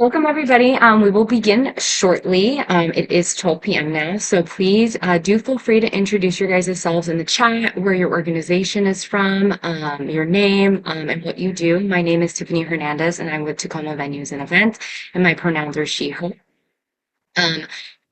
Welcome everybody. We will begin shortly. It is 12 p.m. now, so please do feel free to introduce your guys' selves in the chat, where your organization is from, your name, and what you do. My name is Tiffany Hernandez, and I'm with Tacoma Venues and Events, and my pronouns are she, her. Um,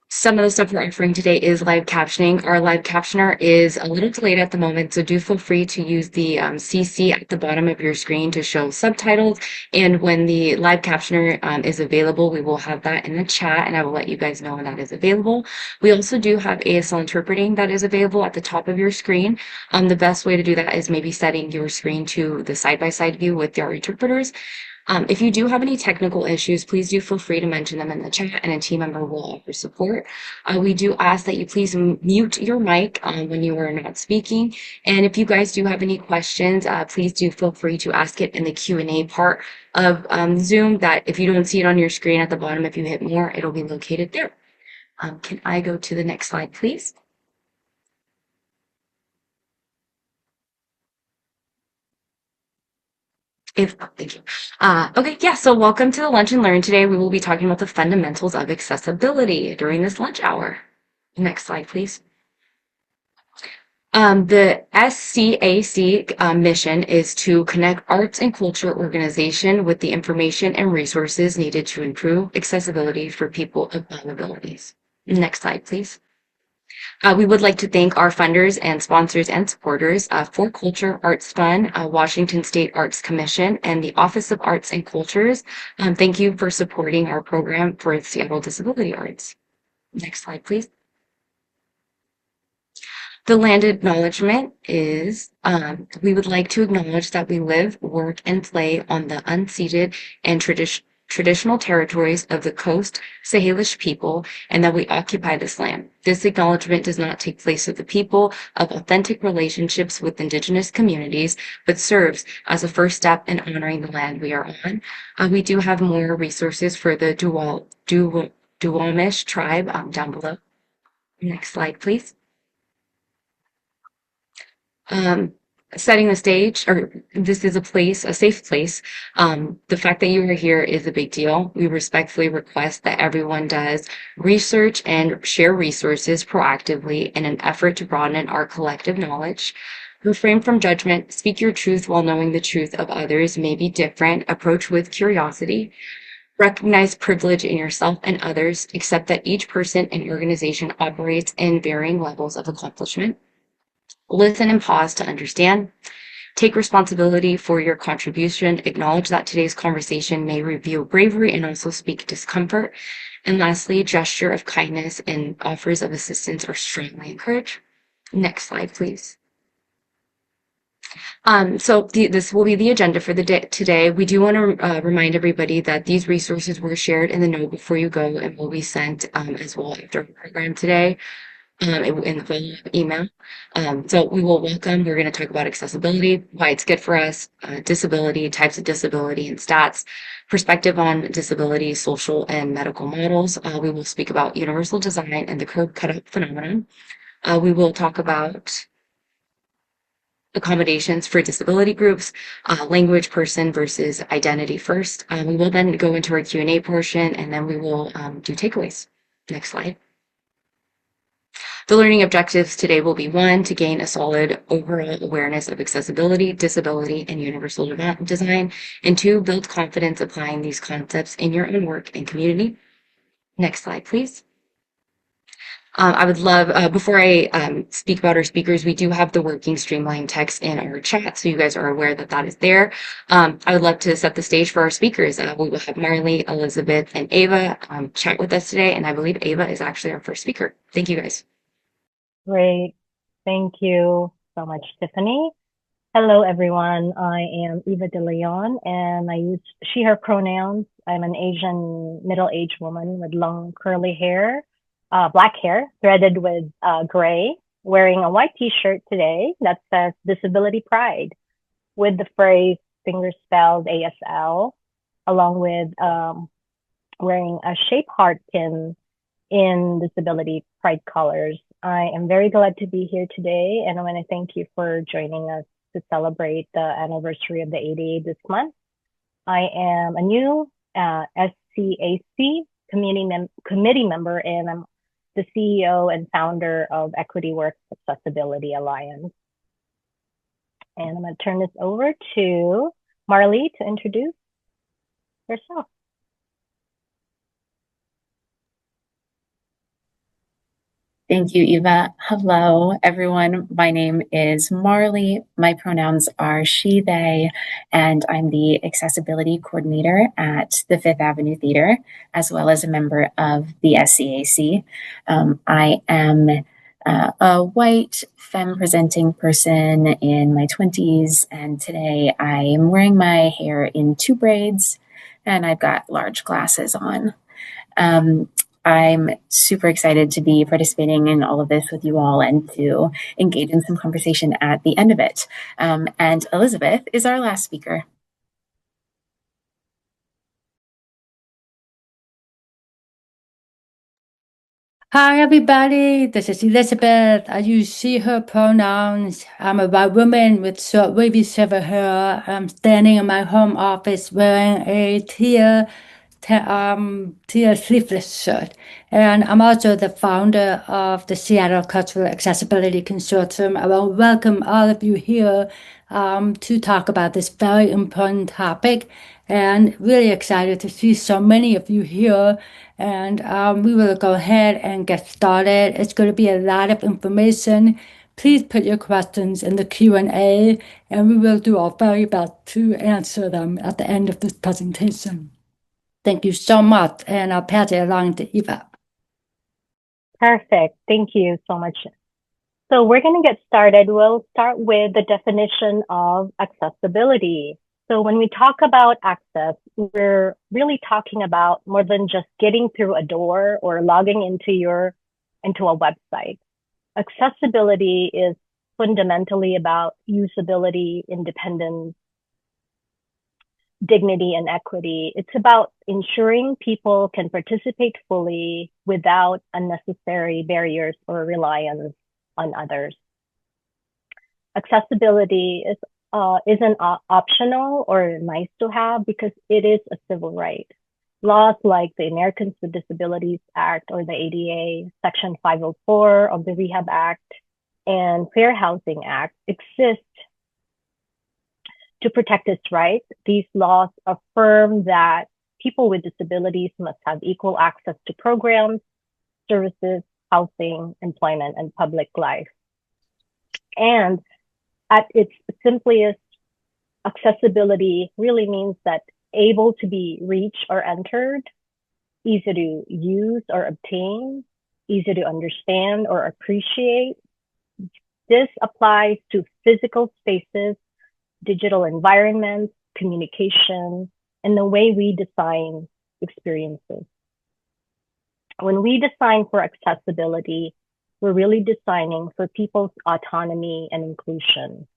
some of the stuff we're offering today is live captioning. Our live captioner is a little delayed at the moment, so do feel free to use the CC at the bottom of your screen to show subtitles. And when the live captioner is available, we will have that in the chat, and I will let you guys know when that is available. We also do have ASL interpreting that is available at the top of your screen. The best way to do that is maybe setting your screen to the side-by-side view with your interpreters. If you do have any technical issues, please do feel free to mention them in the chat and a team member will offer support. We do ask that you please mute your mic when you are not speaking. And if you guys do have any questions, please do feel free to ask it in the Q&A part of Zoom, that if you don't see it on your screen at the bottom, if you hit more, it'll be located there. Can I go to the next slide, please? Thank you. Okay, yeah, so welcome to the Lunch and Learn. Today we will be talking about the fundamentals of accessibility during this lunch hour. Next slide, please. The SCAC mission is to connect arts and culture organization with the information and resources needed to improve accessibility for people of all abilities. Next slide, please. We would like to thank our funders and sponsors and supporters, For Culture Arts Fund, Washington State Arts Commission, and the Office of Arts and Cultures. Thank you for supporting our program for Seattle Disability Arts. Next slide, please. The land acknowledgement is, we would like to acknowledge that we live, work, and play on the unceded and traditional territories of the Coast Salish people, and that we occupy this land. This acknowledgement does not take place of the people of authentic relationships with Indigenous communities, but serves as a first step in honoring the land we are on. We do have more resources for the Duwamish tribe down below. Next slide, please. Setting the stage, or this is a safe place. The fact that you are here is a big deal. We respectfully request that everyone does research and share resources proactively in an effort to broaden our collective knowledge. Refrain from judgment, speak your truth while knowing the truth of others may be different, approach with curiosity. Recognize privilege in yourself and others, accept that each person and organization operates in varying levels of accomplishment. Listen and pause to understand. Take responsibility for your contribution. Acknowledge that today's conversation may reveal bravery and also speak discomfort. And lastly, gesture of kindness and offers of assistance are strongly encouraged. Next slide, please. This will be the agenda for the day today. We do want to remind everybody that these resources were shared in the note before you go and will be sent as well after our program today. In the follow-up email. So we're going to talk about accessibility, why it's good for us, disability, types of disability and stats, perspective on disability, social and medical models. We will speak about universal design and the curb cutout phenomenon. We will talk about accommodations for disability groups, language, person versus identity first. We will then go into our Q&A portion, and then we will do takeaways. Next slide. The learning objectives today will be 1, to gain a solid overall awareness of accessibility, disability, and universal design, and 2, build confidence applying these concepts in your own work and community. Next slide, please. I would love, before I speak about our speakers, we do have the working streamline text in our chat, so you guys are aware that that is there. I would love to set the stage for our speakers. We will have Marlee, Elizabeth, and Eva chat with us today, and I believe Eva is actually our first speaker. Thank you, guys. Great. Thank you so much, Tiffany. Hello, everyone. I am Eva Deleon, and I use she, her pronouns. I'm an Asian middle-aged woman with long curly hair, black hair, threaded with gray, wearing a white t-shirt today that says Disability Pride with the phrase finger spelled ASL, along with wearing a shape heart pin in Disability Pride colors. I am very glad to be here today, and I want to thank you for joining us to celebrate the anniversary of the ADA this month. I am a new SCAC committee member, and I'm the CEO and founder of Equity Works Accessibility Alliance. And I'm going to turn this over to Marlee to introduce herself. Thank you, Eva. Hello, everyone. My name is Marlee. My pronouns are she, they, and I'm the accessibility coordinator at the Fifth Avenue Theater, as well as a member of the SCAC. I am a white, femme-presenting person in my 20s, and today I am wearing my hair in 2 braids, and I've got large glasses on. I'm super excited to be participating in all of this with you all and to engage in some conversation at the end of it. And Elizabeth is our last speaker. Hi, everybody. This is Elizabeth. I use she, her pronouns. I'm a white woman with short, wavy silver hair. I'm standing in my home office wearing a teal sleeveless shirt. And I'm also the founder of the Seattle Cultural Accessibility Consortium. I will welcome all of you here to talk about this very important topic, and really excited to see so many of you here. And we will go ahead and get started. It's going to be a lot of information. Please put your questions in the Q&A, and we will do our very best to answer them at the end of this presentation. Thank you so much, and I'll pass it along to Eva. Perfect. Thank you so much. So we're going to get started. We'll start with the definition of accessibility. So when we talk about access, we're really talking about more than just getting through a door or logging into a website. Accessibility is fundamentally about usability, independence, dignity, and equity. It's about ensuring people can participate fully without unnecessary barriers or reliance on others. Accessibility isn't optional or nice to have because it is a civil right. Laws like the Americans with Disabilities Act or the ADA, Section 504 of the Rehab Act, and Fair Housing Act exist to protect its rights. These laws affirm that people with disabilities must have equal access to programs, services, housing, employment, and public life. And at its simplest, accessibility really means that able to be reached or entered, easy to use or obtain, easy to understand or appreciate. This applies to physical spaces, digital environments, communication, and the way we design experiences. When we design for accessibility, we're really designing for people's autonomy and inclusion.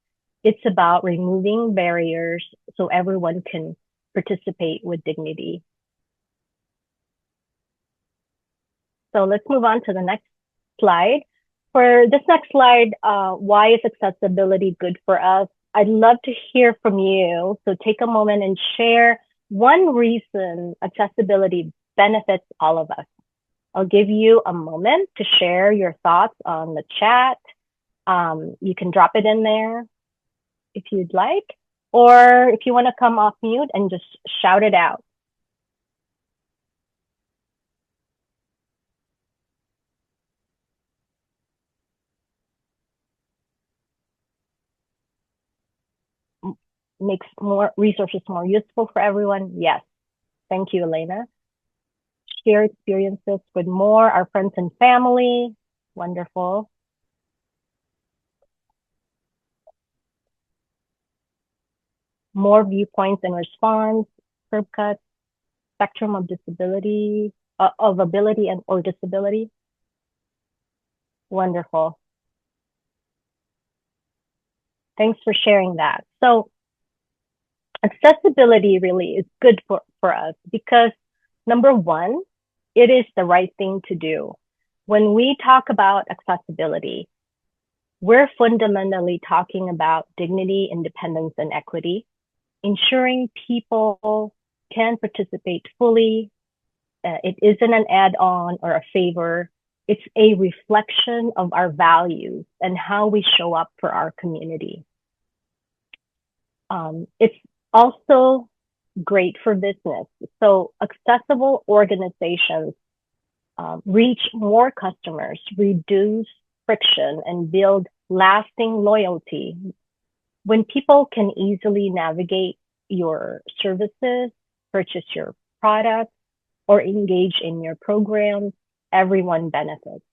It's about removing barriers so everyone can participate with dignity. So let's move on to the next slide. For this next slide, why is accessibility good for us? I'd love to hear from you. So take a moment and share one reason accessibility benefits all of us. I'll give you a moment to share your thoughts on the chat. You can drop it in there if you'd like, or if you want to come off mute and just shout it out. Makes more resources more useful for everyone. Yes. Thank you, Elena. Share experiences with more our friends and family. Wonderful. More viewpoints and response, curb cuts, spectrum of disability, of ability and or disability. Wonderful. Thanks for sharing that. So accessibility really is good for us because number one, it is the right thing to do. When we talk about accessibility, we're fundamentally talking about dignity, independence, and equity, ensuring people can participate fully It isn't an add-on or a favor. It's a reflection of our values and how we show up for our community. It's also great for business. So accessible organizations reach more customers, reduce friction, and build lasting loyalty. When people can easily navigate your services, purchase your products, or engage in your programs, everyone benefits.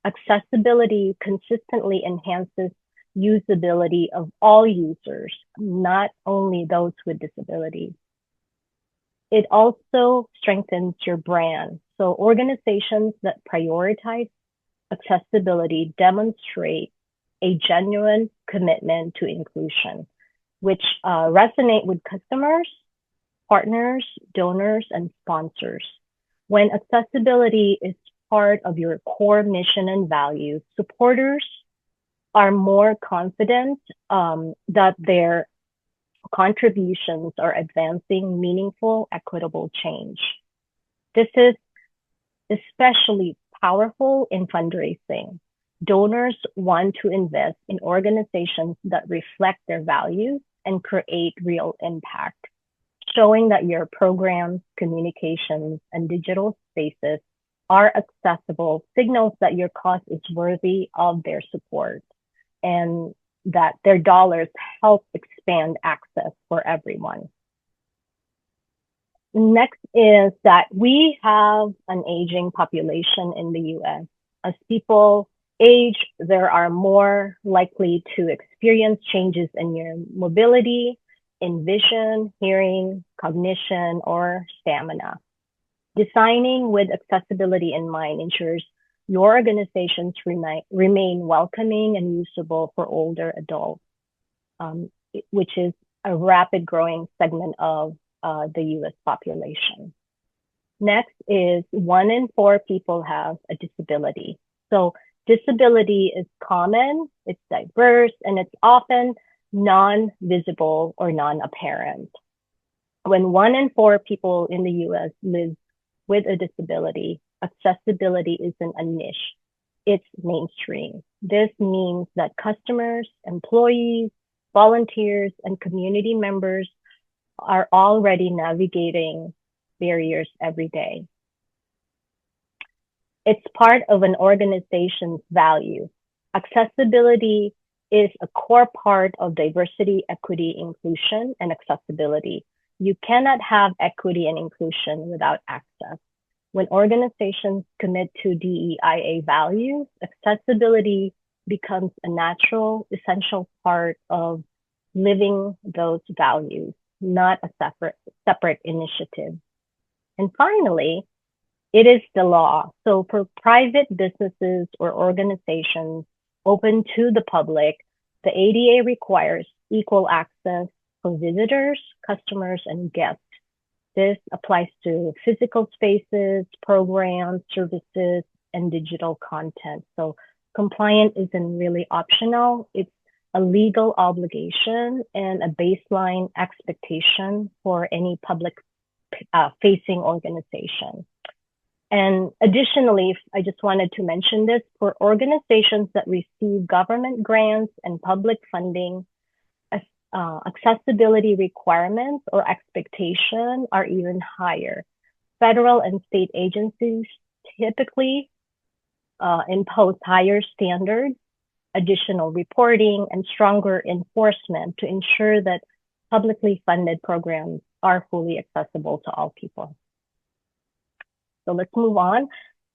Accessibility consistently enhances usability of all users, not only those with disabilities. It also strengthens your brand. So organizations that prioritize accessibility demonstrate a genuine commitment to inclusion, which resonate with customers, partners, donors, and sponsors. When accessibility is part of your core mission and values, supporters are more confident that their contributions are advancing meaningful, equitable change. This is especially powerful in fundraising. Donors want to invest in organizations that reflect their values and create real impact, showing that your programs, communications, and digital spaces are accessible signals that your cause is worthy of their support and that their dollars help expand access for everyone. Next is that we have an aging population in the US. As people age, they are more likely to experience changes in your mobility, in vision, hearing, cognition, or stamina. Designing with accessibility in mind ensures your organizations remain welcoming and usable for older adults, which is a rapid growing segment of the US population. Next is 1 in 4 people have a disability. So disability is common, it's diverse, and it's often non-visible or non-apparent. When 1 in 4 people in the US live with a disability, accessibility isn't a niche, it's mainstream. This means that customers, employees, volunteers, and community members are already navigating barriers every day. It's part of an organization's value. Accessibility is a core part of diversity, equity, inclusion, and accessibility. You cannot have equity and inclusion without access. When organizations commit to DEIA values, accessibility becomes a natural, essential part of living those values, not a separate initiative. And finally, it is the law. So for private businesses or organizations open to the public, the ADA requires equal access for visitors, customers, and guests. This applies to physical spaces, programs, services, and digital content. So compliance isn't really optional. It's a legal obligation and a baseline expectation for any public facing organization. And additionally, I just wanted to mention this, for organizations that receive government grants and public funding, accessibility requirements or expectation are even higher. Federal and state agencies typically impose higher standards, additional reporting, and stronger enforcement to ensure that publicly funded programs are fully accessible to all people. So let's move on.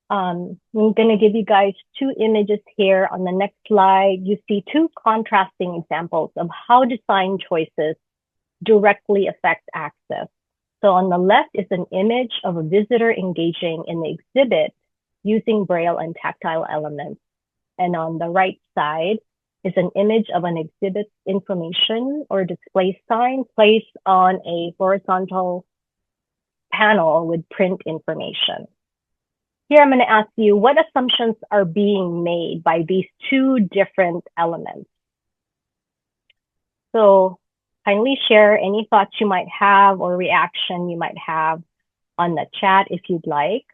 I'm going to give you guys 2 images here. On the next slide, you see 2 contrasting examples of how design choices directly affect access. So on the left is an image of a visitor engaging in the exhibit using Braille and tactile elements. And on the right side is an image of an exhibit's information or display sign placed on a horizontal panel with print information. Here, I'm going to ask you, what assumptions are being made by these 2 different elements? So kindly share any thoughts you might have or reaction you might have on the chat if you'd like.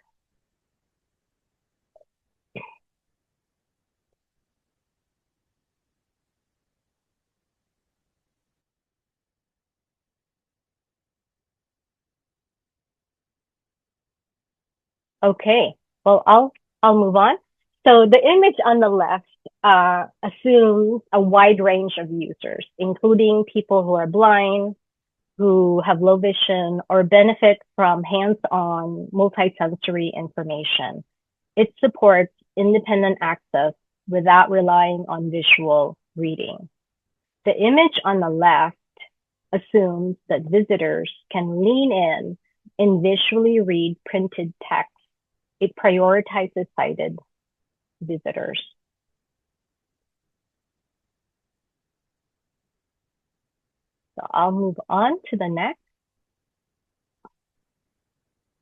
Okay, well, I'll move on. So the image on the left assumes a wide range of users, including people who are blind, who have low vision, or benefit from hands-on multisensory information. It supports independent access without relying on visual reading. The image on the left assumes that visitors can lean in and visually read printed text. It prioritizes sighted visitors. So I'll move on to the next.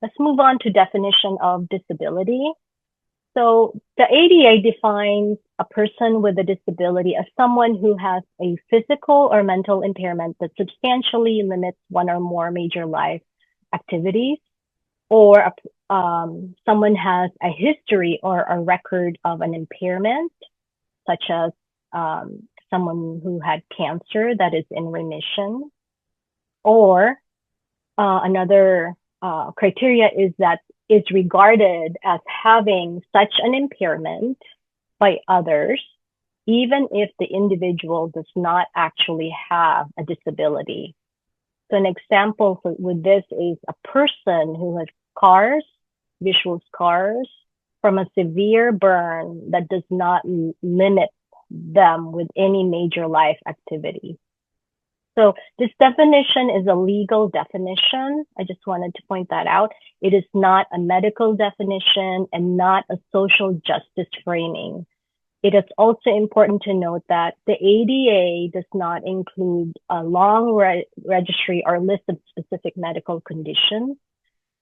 Let's move on to definition of disability. So the ADA defines a person with a disability as someone who has a physical or mental impairment that substantially limits one or more major life activities, or someone has a history or a record of an impairment, such as someone who had cancer that is in remission, or another criteria is that is regarded as having such an impairment by others, even if the individual does not actually have a disability. So an example with this is a person who has scars, visual scars from a severe burn that does not limit them with any major life activity. So this definition is a legal definition. I just wanted to point that out. It is not a medical definition and not a social justice framing. It is also important to note that the ADA does not include a long registry or list of specific medical conditions.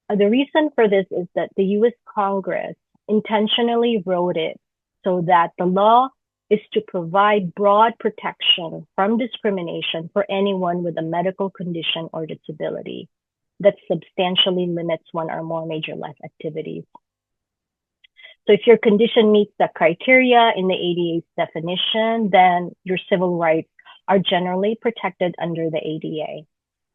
The reason for this is that the US Congress intentionally wrote it so that the law is to provide broad protection from discrimination for anyone with a medical condition or disability that substantially limits one or more major life activities. So if your condition meets the criteria in the ADA's definition, then your civil rights are generally protected under the ADA.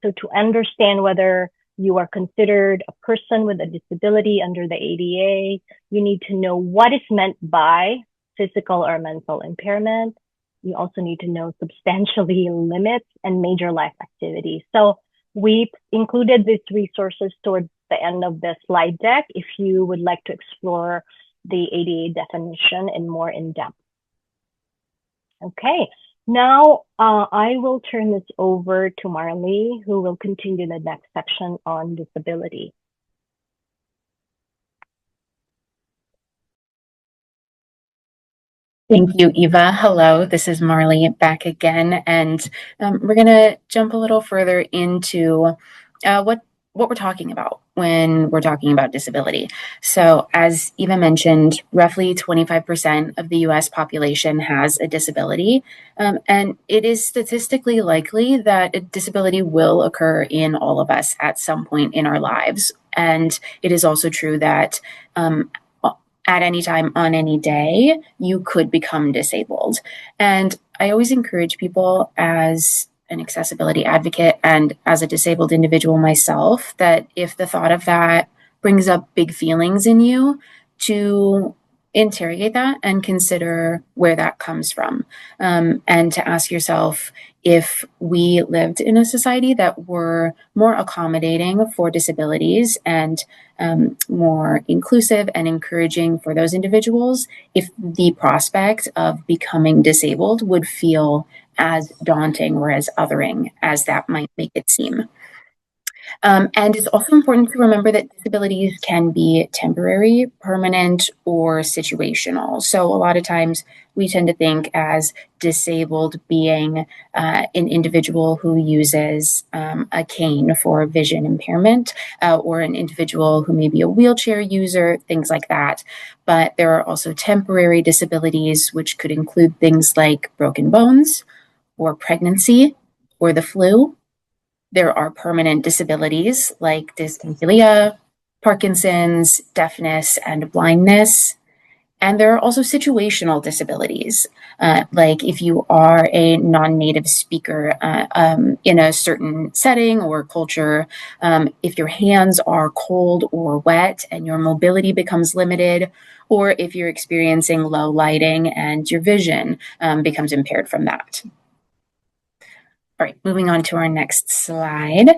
So to understand whether you are considered a person with a disability under the ADA, you need to know what is meant by physical or mental impairment. You also need to know substantially limits and major life activities. So we included these resources towards the end of the slide deck if you would like to explore the ADA definition in more in depth. Okay, now I will turn this over to Marlee, who will continue the next section on disability. Thank you, Eva. Hello, this is Marlee back again, and we're going to jump a little further into what we're talking about when we're talking about disability. So as Eva mentioned, roughly 25% of the US population has a disability, and it is statistically likely that a disability will occur in all of us at some point in our lives. And it is also true that at any time on any day, you could become disabled. And I always encourage people as an accessibility advocate and as a disabled individual myself, that if the thought of that brings up big feelings in you, to interrogate that and consider where that comes from. And to ask yourself, if we lived in a society that were more accommodating for disabilities and more inclusive and encouraging for those individuals, if the prospect of becoming disabled would feel as daunting or as othering as that might make it seem. And it's also important to remember that disabilities can be temporary, permanent, or situational. So a lot of times we tend to think as disabled being an individual who uses a cane for vision impairment, or an individual who may be a wheelchair user, things like that. But there are also temporary disabilities, which could include things like broken bones, or pregnancy, or the flu. There are permanent disabilities like dyscalculia, Parkinson's, deafness, and blindness. And there are also situational disabilities, like if you are a non-native speaker in a certain setting or culture, if your hands are cold or wet and your mobility becomes limited, or if you're experiencing low lighting and your vision becomes impaired from that. All right, moving on to our next slide.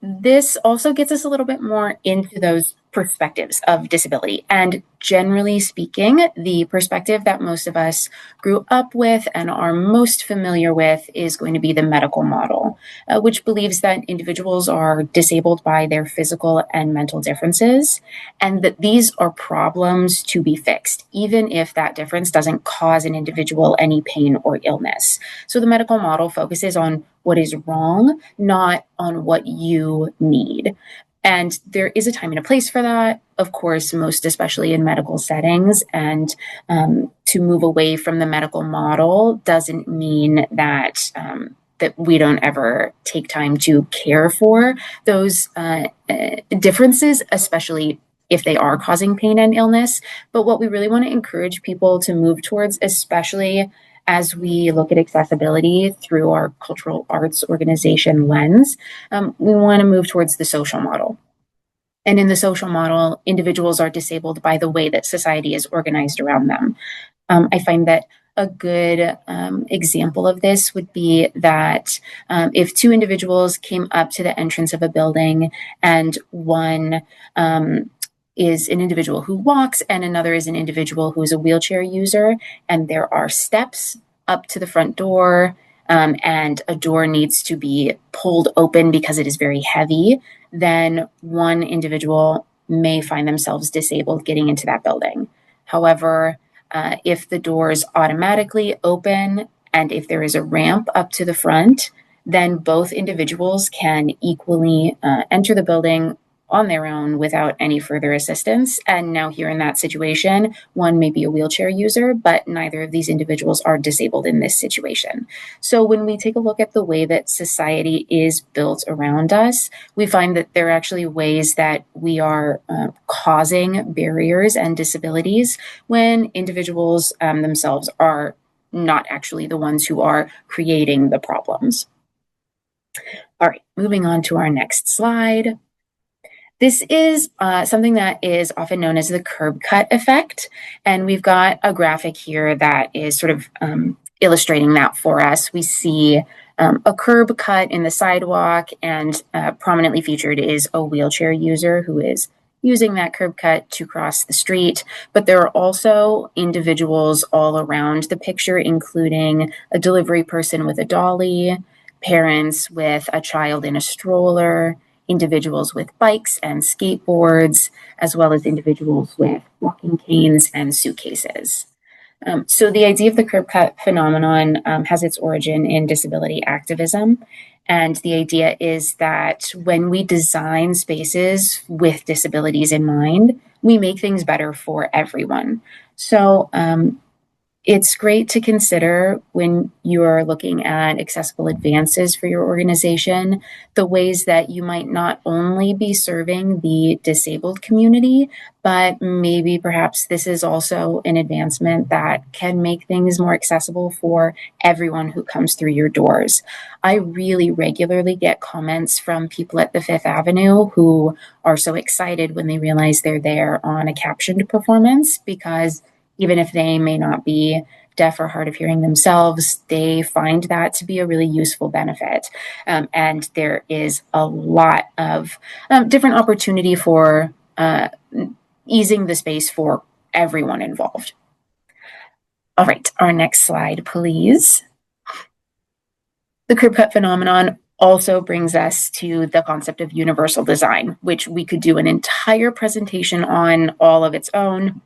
This also gets us a little bit more into those perspectives of disability. And generally speaking, the perspective that most of us grew up with and are most familiar with is going to be the medical model, which believes that individuals are disabled by their physical and mental differences, and that these are problems to be fixed, even if that difference doesn't cause an individual any pain or illness. So the medical model focuses on what is wrong, not on what you need. And there is a time and a place for that, of course, most especially in medical settings. And to move away from the medical model doesn't mean that that we don't ever take time to care for those differences, especially if they are causing pain and illness. But what we really want to encourage people to move towards, especially as we look at accessibility through our cultural arts organization lens, we want to move towards the social model. And in the social model, individuals are disabled by the way that society is organized around them. I find that a good example of this would be that if two individuals came up to the entrance of a building and one is an individual who walks and another is an individual who is a wheelchair user, and there are steps up to the front door, and a door needs to be pulled open because it is very heavy, then one individual may find themselves disabled getting into that building. However, if the doors automatically open and if there is a ramp up to the front, then both individuals can equally enter the building on their own without any further assistance. And now here in that situation, one may be a wheelchair user, but neither of these individuals are disabled in this situation. So when we take a look at the way that society is built around us, we find that there are actually ways that we are causing barriers and disabilities when individuals themselves are not actually the ones who are creating the problems. All right, moving on to our next slide. This is something that is often known as the curb cut effect. And we've got a graphic here that is sort of illustrating that for us. We see a curb cut in the sidewalk, and prominently featured is a wheelchair user who is using that curb cut to cross the street. But there are also individuals all around the picture, including a delivery person with a dolly, parents with a child in a stroller, individuals with bikes and skateboards, as well as individuals with walking canes and suitcases. So the idea of the curb cut phenomenon has its origin in disability activism. And the idea is that when we design spaces with disabilities in mind, we make things better for everyone. So it's great to consider when you're looking at accessible advances for your organization, the ways that you might not only be serving the disabled community, but maybe perhaps this is also an advancement that can make things more accessible for everyone who comes through your doors. I really regularly get comments from people at the Fifth Avenue who are so excited when they realize they're there on a captioned performance, because even if they may not be deaf or hard of hearing themselves, they find that to be a really useful benefit. And there is a lot of different opportunity for easing the space for everyone involved. All right, our next slide, please. The curb cut phenomenon also brings us to the concept of universal design, which we could do an entire presentation on all of its own.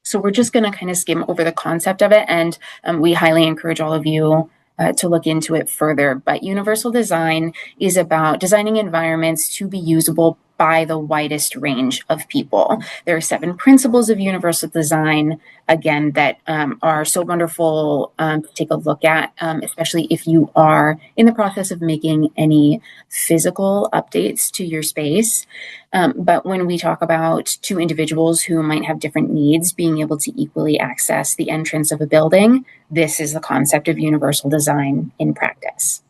So we're just going to kind of skim over the concept of it, and we highly encourage all of you to look into it further. But universal design is about designing environments to be usable by the widest range of people. There are 7 principles of universal design, again, that are so wonderful to take a look at, especially if you are in the process of making any physical updates to your space. But when we talk about two individuals who might have different needs being able to equally access the entrance of a building, this is the concept of universal design in practice.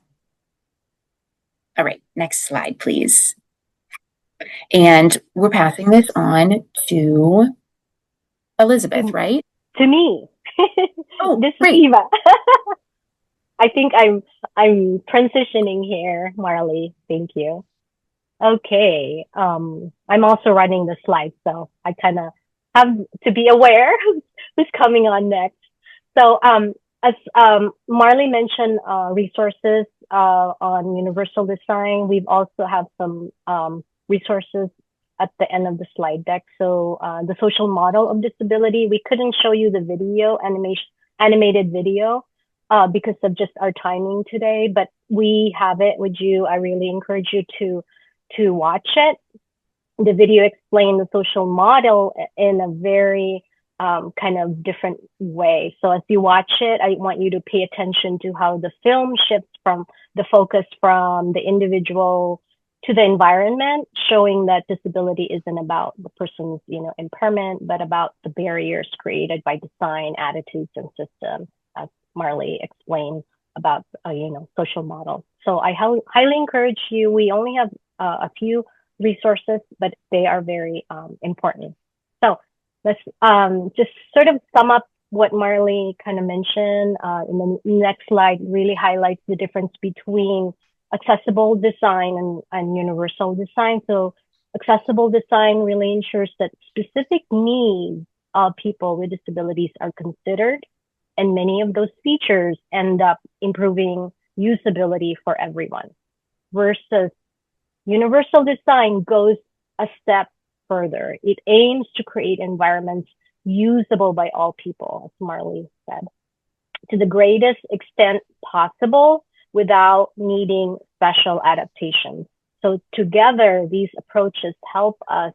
All right, next slide, please. And we're passing this on to Elizabeth, right? To me. Oh, this great. is Eva. I think I'm transitioning here, Marlee. Thank you. Okay. I'm also running the slides, so I kind of have to be aware who's coming on next. So as Marlee mentioned, resources on universal design. We've also have some resources at the end of the slide deck. So the social model of disability, we couldn't show you the video, animated video, because of just our timing today, but we have it with you. I really encourage you to watch it. The video explained the social model in a very kind of different way. So as you watch it, I want you to pay attention to how the film shifts from the focus from the individual to the environment, showing that disability isn't about the person's, impairment, but about the barriers created by design, attitudes, and systems, as Marlee explained about, social models. So I highly encourage you. We only have a few resources, but they are very important. So let's just sort of sum up what Marlee kind of mentioned. In the next slide really highlights the difference between accessible design and universal design. So accessible design really ensures that specific needs of people with disabilities are considered, and many of those features end up improving usability for everyone. Versus universal design goes a step further. It aims to create environments usable by all people, as Marlee said, to the greatest extent possible without needing special adaptations. So together, these approaches help us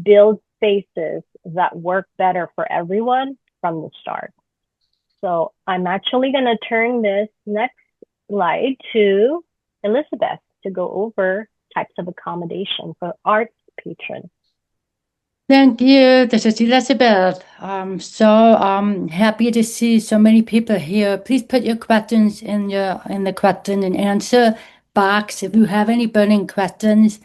build spaces that work better for everyone from the start. So I'm actually going to turn this next slide to Elizabeth to go over types of accommodation for arts patrons. Thank you. This is Elizabeth. I'm so happy to see so many people here. Please put your questions in the question and answer box if you have any burning questions.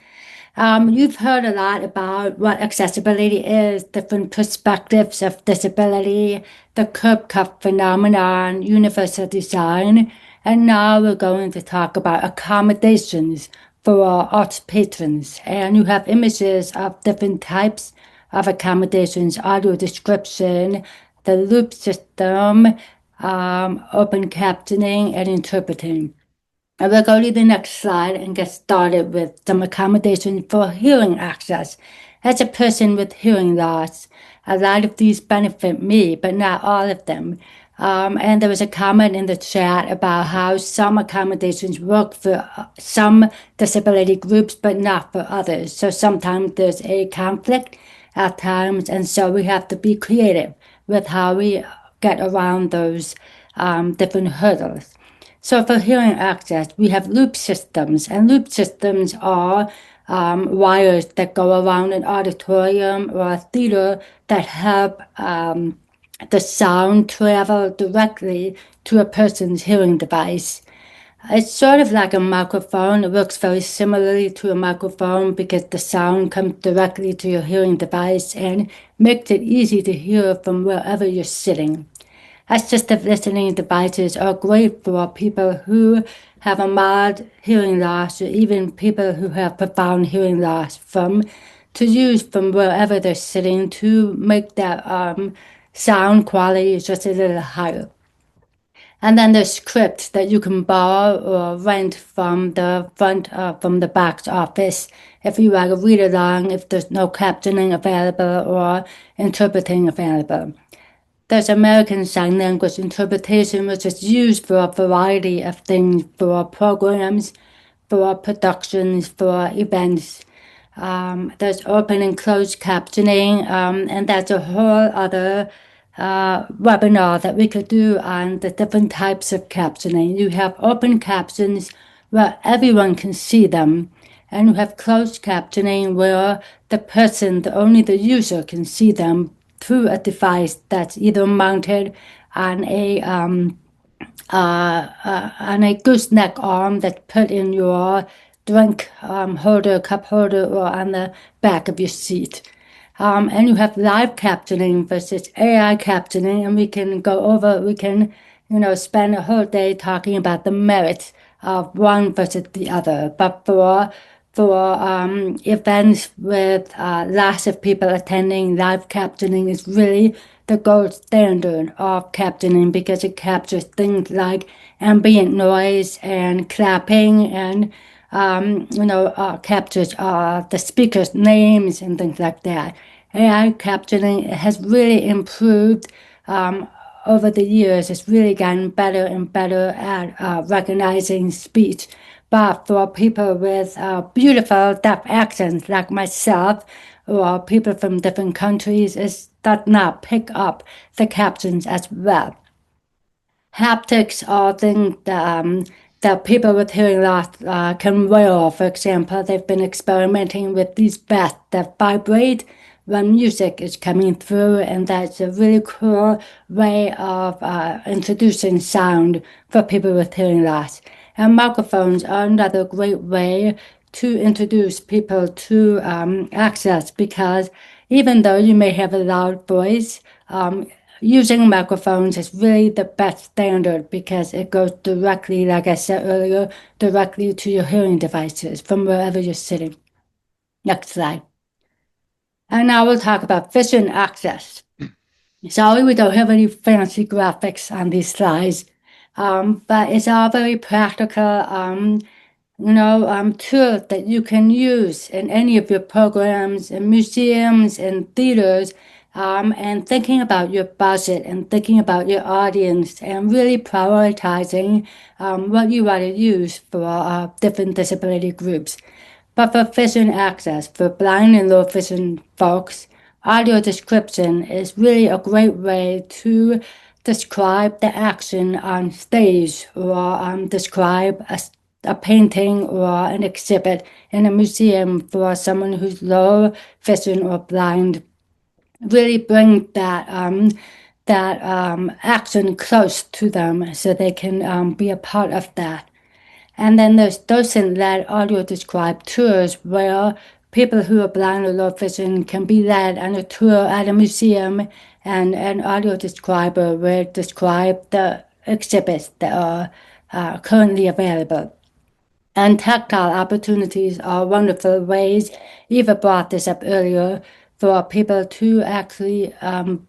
You've heard a lot about what accessibility is, different perspectives of disability, the curb cut phenomenon, universal design, and now we're going to talk about accommodations for our arts patrons. And you have images of different types of accommodations, audio description, the loop system, open captioning, and interpreting. I will go to the next slide and get started with some accommodations for hearing access. As a person with hearing loss, a lot of these benefit me, but not all of them. And there was a comment in the chat about how some accommodations work for some disability groups, but not for others. So sometimes there's a conflict at times, and so we have to be creative with how we get around those different hurdles. So for hearing access, we have loop systems, and loop systems are wires that go around an auditorium or a theater that help the sound travel directly to a person's hearing device. It's sort of like a microphone. It works very similarly to a microphone because the sound comes directly to your hearing device and makes it easy to hear from wherever you're sitting. Assistive listening devices are great for people who have a mild hearing loss or even people who have profound hearing loss to use from wherever they're sitting to make that sound quality just a little higher. And then there's scripts that you can borrow or rent from the back office if you want to read along, if there's no captioning available or interpreting available. There's American Sign Language interpretation, which is used for a variety of things, for programs, for productions, for events. There's open and closed captioning, and that's a whole other webinar that we could do on the different types of captioning. You have open captions where everyone can see them, and you have closed captioning where only the user can see them through a device that's either mounted on a gooseneck arm that's put in your drink holder, cup holder, or on the back of your seat. And you have live captioning versus AI captioning, and we can spend a whole day talking about the merits of one versus the other. But for events with lots of people attending, live captioning is really the gold standard of captioning because it captures things like ambient noise and clapping and captures the speakers' names and things like that. AI captioning has really improved over the years. It's really gotten better and better at recognizing speech. But for people with beautiful deaf accents like myself, or people from different countries, it does not pick up the captions as well. Haptics are things that people with hearing loss can wear. For example, they've been experimenting with these vests that vibrate when music is coming through, and that's a really cool way of introducing sound for people with hearing loss. And microphones are another great way to introduce people to access, because even though you may have a loud voice, using microphones is really the best standard because it goes directly, like I said earlier, directly to your hearing devices from wherever you're sitting. Next slide. And now we'll talk about vision access. Sorry, we don't have any fancy graphics on these slides, but it's all very practical, tools that you can use in any of your programs, in museums, and theaters, and thinking about your budget and thinking about your audience and really prioritizing what you want to use for different disability groups. But for vision access, for blind and low vision folks, audio description is really a great way to describe the action on stage or describe a painting or an exhibit in a museum for someone who's low vision or blind. Really bring that action close to them so they can be a part of that. And then there's docent-led audio described tours where people who are blind or low vision can be led on a tour at a museum, and an audio describer will describe the exhibits that are currently available. And tactile opportunities are wonderful ways. Eva brought this up earlier, for people to actually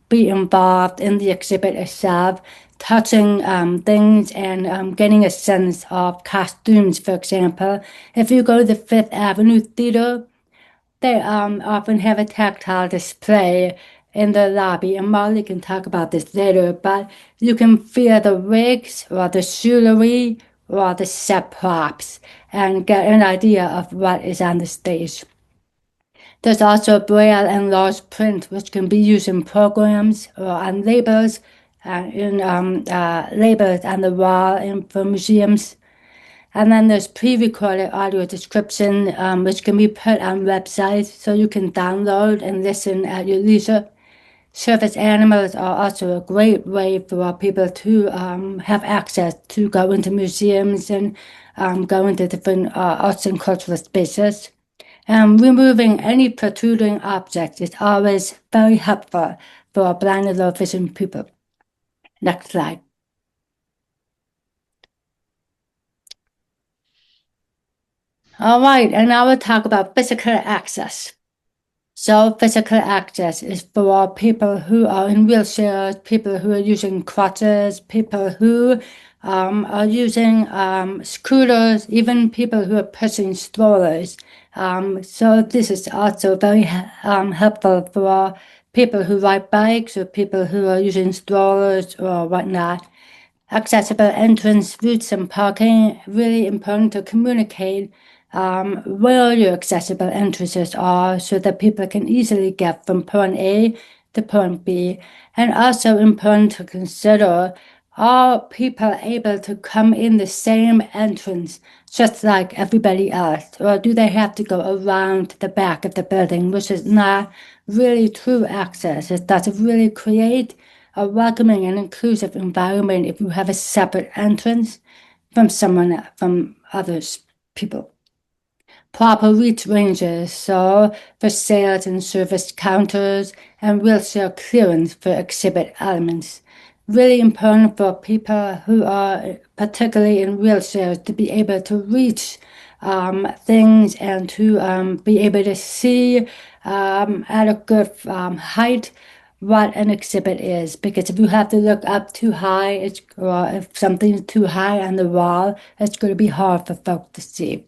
be involved in the exhibit itself, touching things and getting a sense of costumes, for example. If you go to the Fifth Avenue Theater, they often have a tactile display in the lobby, and Marlee can talk about this later, but you can feel the wigs or the jewelry or the set props and get an idea of what is on the stage. There's also braille and large print, which can be used in programs or on labels, labels on the wall for museums. And then there's pre-recorded audio description, which can be put on websites so you can download and listen at your leisure. Service animals are also a great way for people to have access to go into museums and go into different arts and cultural spaces. Removing any protruding object is always very helpful for blind and low vision people. Next slide. All right, and now we'll talk about physical access. So physical access is for people who are in wheelchairs, people who are using crutches, people who are using scooters, even people who are pushing strollers. So this is also very helpful for people who ride bikes or people who are using strollers or whatnot. Accessible entrance routes and parking, really important to communicate where your accessible entrances are so that people can easily get from point A to point B. And also important to consider, are people able to come in the same entrance just like everybody else? Or do they have to go around the back of the building, which is not really true access? It doesn't really create a welcoming and inclusive environment if you have a separate entrance from others people. Proper reach ranges, so for sales and service counters and wheelchair clearance for exhibit elements. Really important for people who are particularly in wheelchairs to be able to reach things and to be able to see at a good height what an exhibit is, because if you have to look up too high, or if something's too high on the wall, it's going to be hard for folks to see.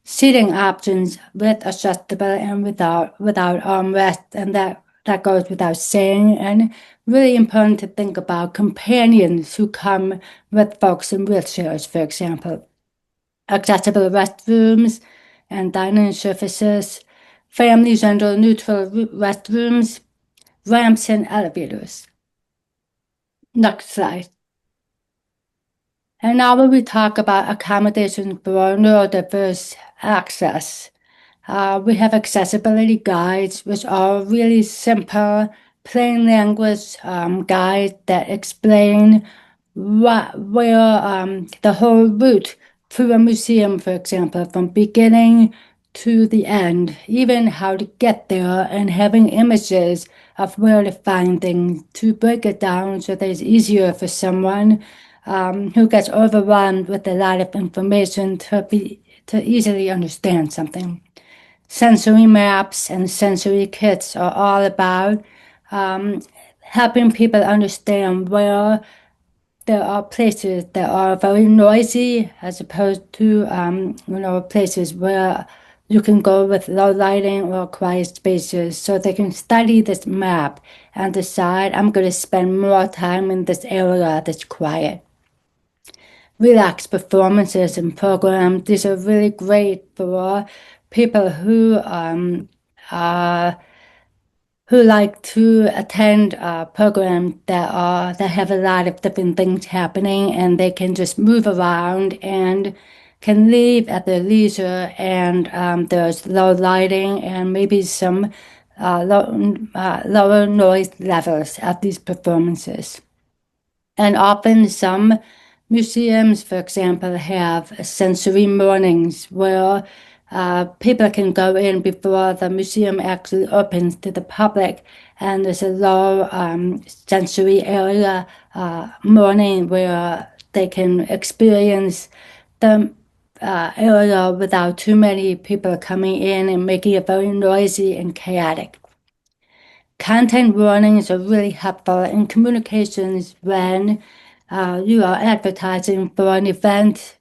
Seating options with adjustable and without armrest, and that goes without saying. And really important to think about companions who come with folks in wheelchairs, for example. Accessible restrooms and dining surfaces, family gender neutral restrooms, ramps and elevators. Next slide. And now when we talk about accommodations for neurodiverse access, we have accessibility guides, which are really simple, plain language guides that explain where the whole route through a museum, for example, from beginning to the end, even how to get there, and having images of where to find things to break it down so that it's easier for someone who gets overwhelmed with a lot of information to easily understand something. Sensory maps and sensory kits are all about helping people understand where there are places that are very noisy as opposed to places where you can go with low lighting or quiet spaces, so they can study this map and decide, I'm going to spend more time in this area that's quiet. Relaxed performances and programs. These are really great for people who like to attend programs that have a lot of different things happening, and they can just move around and can leave at their leisure. And there's low lighting and maybe some lower noise levels at these performances. And often some museums, for example, have sensory mornings where people can go in before the museum actually opens to the public, and there's a low sensory area morning where they can experience the area without too many people coming in and making it very noisy and chaotic. Content warnings are really helpful in communications when you are advertising for an event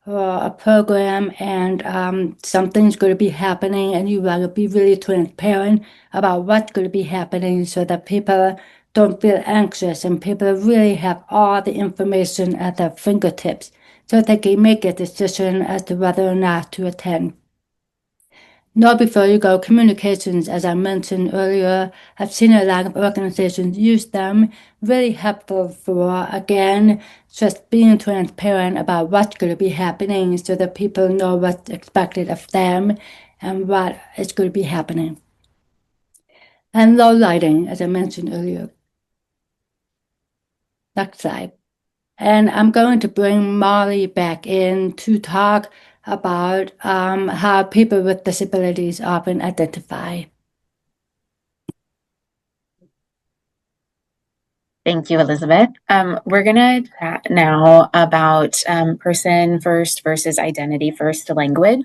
or a program, and something's going to be happening, and you want to be really transparent about what's going to be happening so that people don't feel anxious and people really have all the information at their fingertips so they can make a decision as to whether or not to attend. Know before you go communications, as I mentioned earlier. I've seen a lot of organizations use them. Really helpful for, again, just being transparent about what's going to be happening so that people know what's expected of them and what is going to be happening. And low lighting, as I mentioned earlier. Next slide. And I'm going to bring Marlee back in to talk about how people with disabilities often identify. Thank you, Elizabeth. We're going to chat now about person first versus identity first language.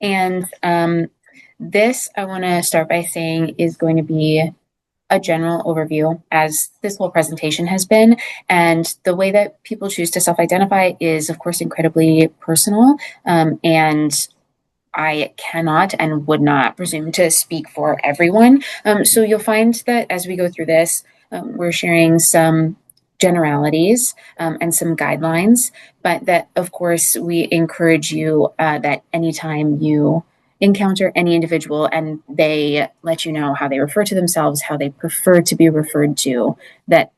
And this, I want to start by saying, is going to be a general overview, as this whole presentation has been. And the way that people choose to self-identify is, of course, incredibly personal. And I cannot and would not presume to speak for everyone. So you'll find that as we go through this, we're sharing some generalities and some guidelines, but that, of course, we encourage you that anytime you encounter any individual and they let you know how they refer to themselves, how they prefer to be referred to, that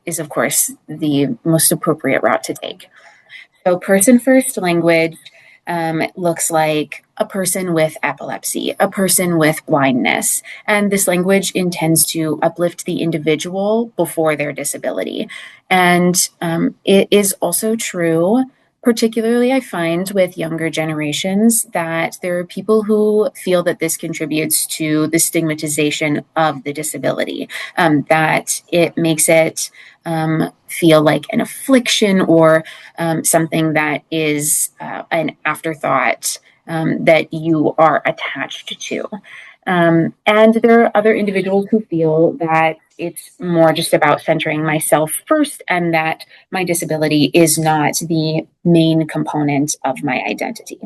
is, of course, the most appropriate route to take. So person first language looks like a person with epilepsy, a person with blindness. And this language intends to uplift the individual before their disability. And it is also true, particularly I find with younger generations, that there are people who feel that this contributes to the stigmatization of the disability, that it makes it feel like an affliction or something that is an afterthought that you are attached to. And there are other individuals who feel that it's more just about centering myself first and that my disability is not the main component of my identity.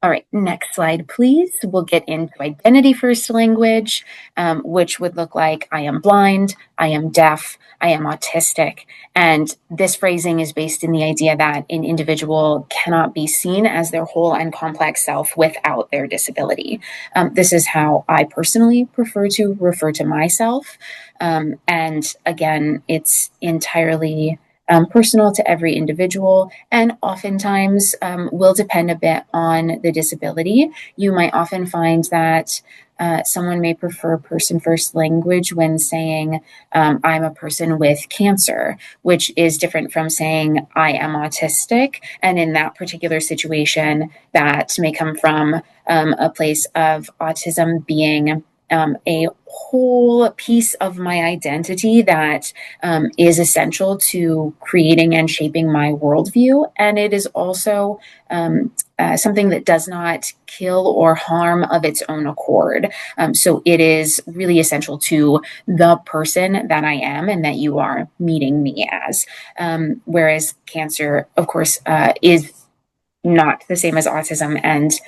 All right, next slide, please. We'll get into identity first language, which would look like I am blind, I am deaf, I am autistic. And this phrasing is based in the idea that an individual cannot be seen as their whole and complex self without their disability. This is how I personally prefer to refer to myself. And again, it's entirely personal to every individual, and oftentimes will depend a bit on the disability. You might often find that someone may prefer person first language when saying, I'm a person with cancer, which is different from saying, I am autistic. And in that particular situation, that may come from a place of autism being a whole piece of my identity that is essential to creating and shaping my worldview. And it is also something that does not kill or harm of its own accord. So it is really essential to the person that I am and that you are meeting me as. Whereas cancer, of course, is not the same as autism and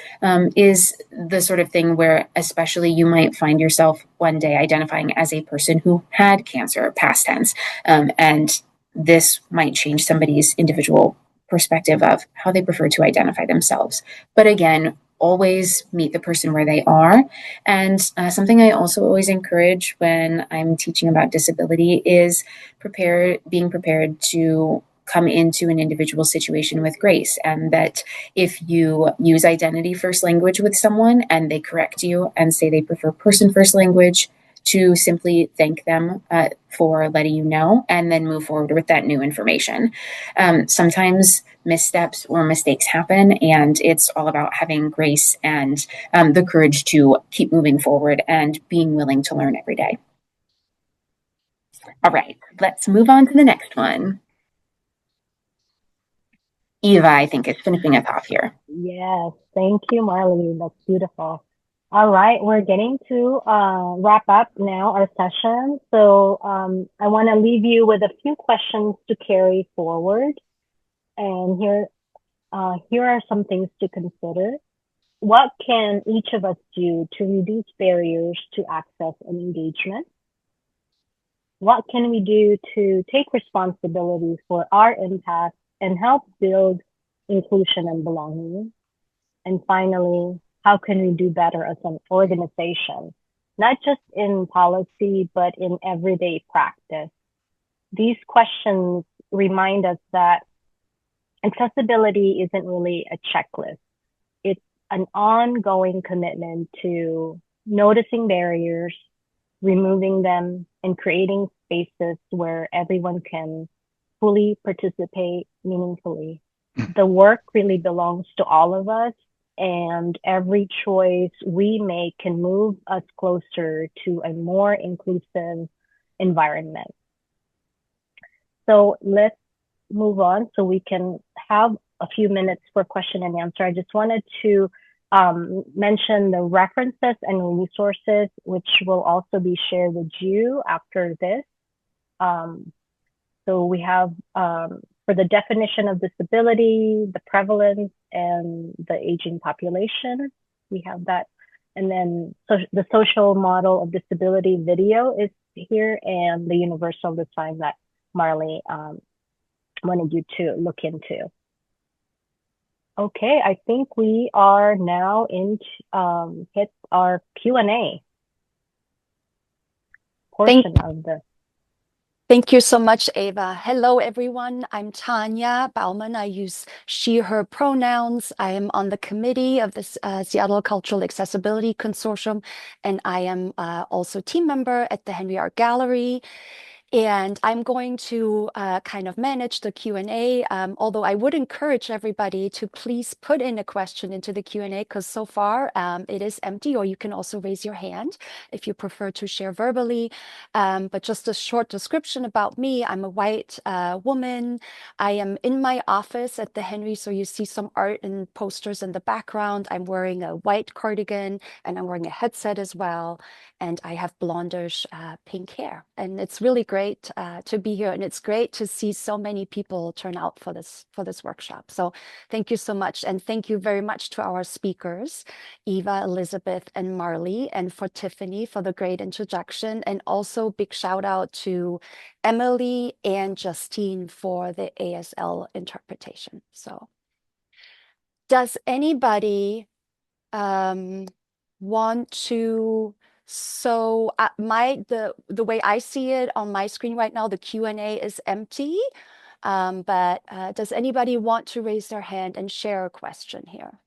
is the sort of thing where especially you might find yourself one day identifying as a person who had cancer, past tense, and this might change somebody's individual perspective of how they prefer to identify themselves. But again, always meet the person where they are. And something I also always encourage when I'm teaching about disability is being prepared to come into an individual situation with grace, and that if you use identity first language with someone and they correct you and say they prefer person first language, to simply thank them for letting you know and then move forward with that new information. Sometimes missteps or mistakes happen, and it's all about having grace and the courage to keep moving forward and being willing to learn every day. All right, let's move on to the next one. Eva, I think, is finishing us off here. Yes, thank you, Marlee. That's beautiful. All right, we're getting to wrap up now our session. So I want to leave you with a few questions to carry forward. And here are some things to consider. What can each of us do to reduce barriers to access and engagement? What can we do to take responsibility for our impact and help build inclusion and belonging? And finally, how can we do better as an organization, not just in policy, but in everyday practice? These questions remind us that accessibility isn't really a checklist. It's an ongoing commitment to noticing barriers, removing them, and creating spaces where everyone can fully participate meaningfully. The work really belongs to all of us, and every choice we make can move us closer to a more inclusive environment. So let's move on so we can have a few minutes for question and answer. I just wanted to mention the references and resources, which will also be shared with you after this. So we have for the definition of disability, the prevalence, and the aging population, we have that. And then the social model of disability video is here and the universal design that Marlee wanted you to look into. Okay, I think we are now into hit our Q&A portion of the. Thank you so much, Eva. Hello, everyone. I'm Tanya Baumann. I use she, her pronouns. I am on the committee of the Seattle Cultural Accessibility Consortium, and I am also team member at the Henry Art Gallery. And I'm going to kind of manage the Q&A, although I would encourage everybody to please put in a question into the Q&A, because so far it is empty, or you can also raise your hand if you prefer to share verbally. But just a short description about me. I'm a white woman. I am in my office at the Henry, so you see some art and posters in the background. I'm wearing a white cardigan, and I'm wearing a headset as well. And I have blondish pink hair. And it's really great to be here, and it's great to see so many people turn out for this workshop. So thank you so much, and thank you very much to our speakers, Eva, Elizabeth, and Marlee, and for Tiffany for the great introduction, and also big shout out to Emily and Justine for the ASL interpretation. So does anybody want to? So the way I see it on my screen right now, the Q&A is empty. But does anybody want to raise their hand and share a question here?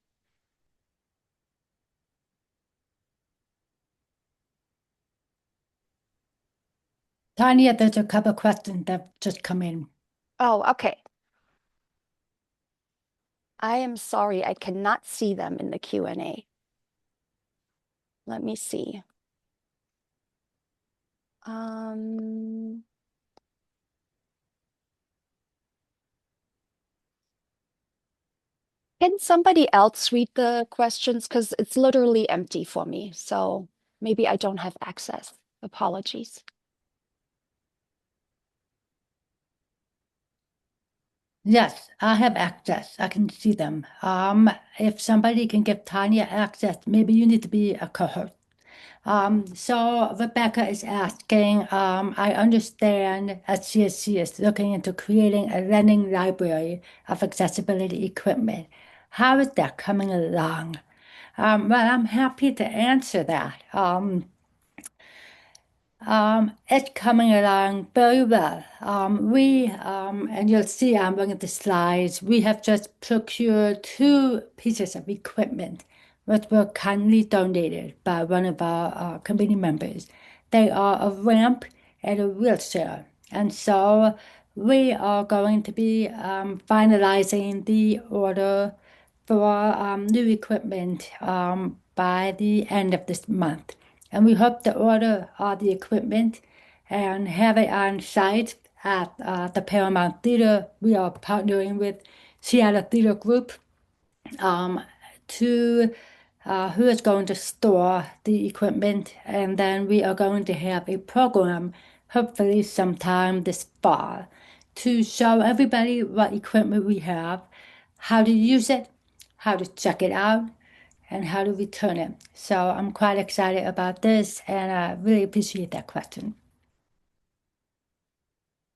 Tanya, there's a couple of questions that just come in. Oh, okay. I am sorry, I cannot see them in the Q&A. Let me see. Can somebody else read the questions? Because it's literally empty for me. So maybe I don't have access. Apologies. Yes, I have access. I can see them. If somebody can give Tanya access, maybe you need to be a cohort. So Rebecca is asking, I understand SCSC is looking into creating a learning library of accessibility equipment. How is that coming along? Well, I'm happy to answer that. It's coming along very well. And you'll see I'm looking at the slides, we have just procured 2 pieces of equipment which were kindly donated by one of our committee members. They are a ramp and a wheelchair. And so we are going to be finalizing the order for new equipment by the end of this month. And we hope to order all the equipment and have it on site at the Paramount Theater. We are partnering with Seattle Theater Group to who is going to store the equipment, and then we are going to have a program, hopefully sometime this fall, to show everybody what equipment we have, how to use it, how to check it out, and how to return it. So I'm quite excited about this, and I really appreciate that question.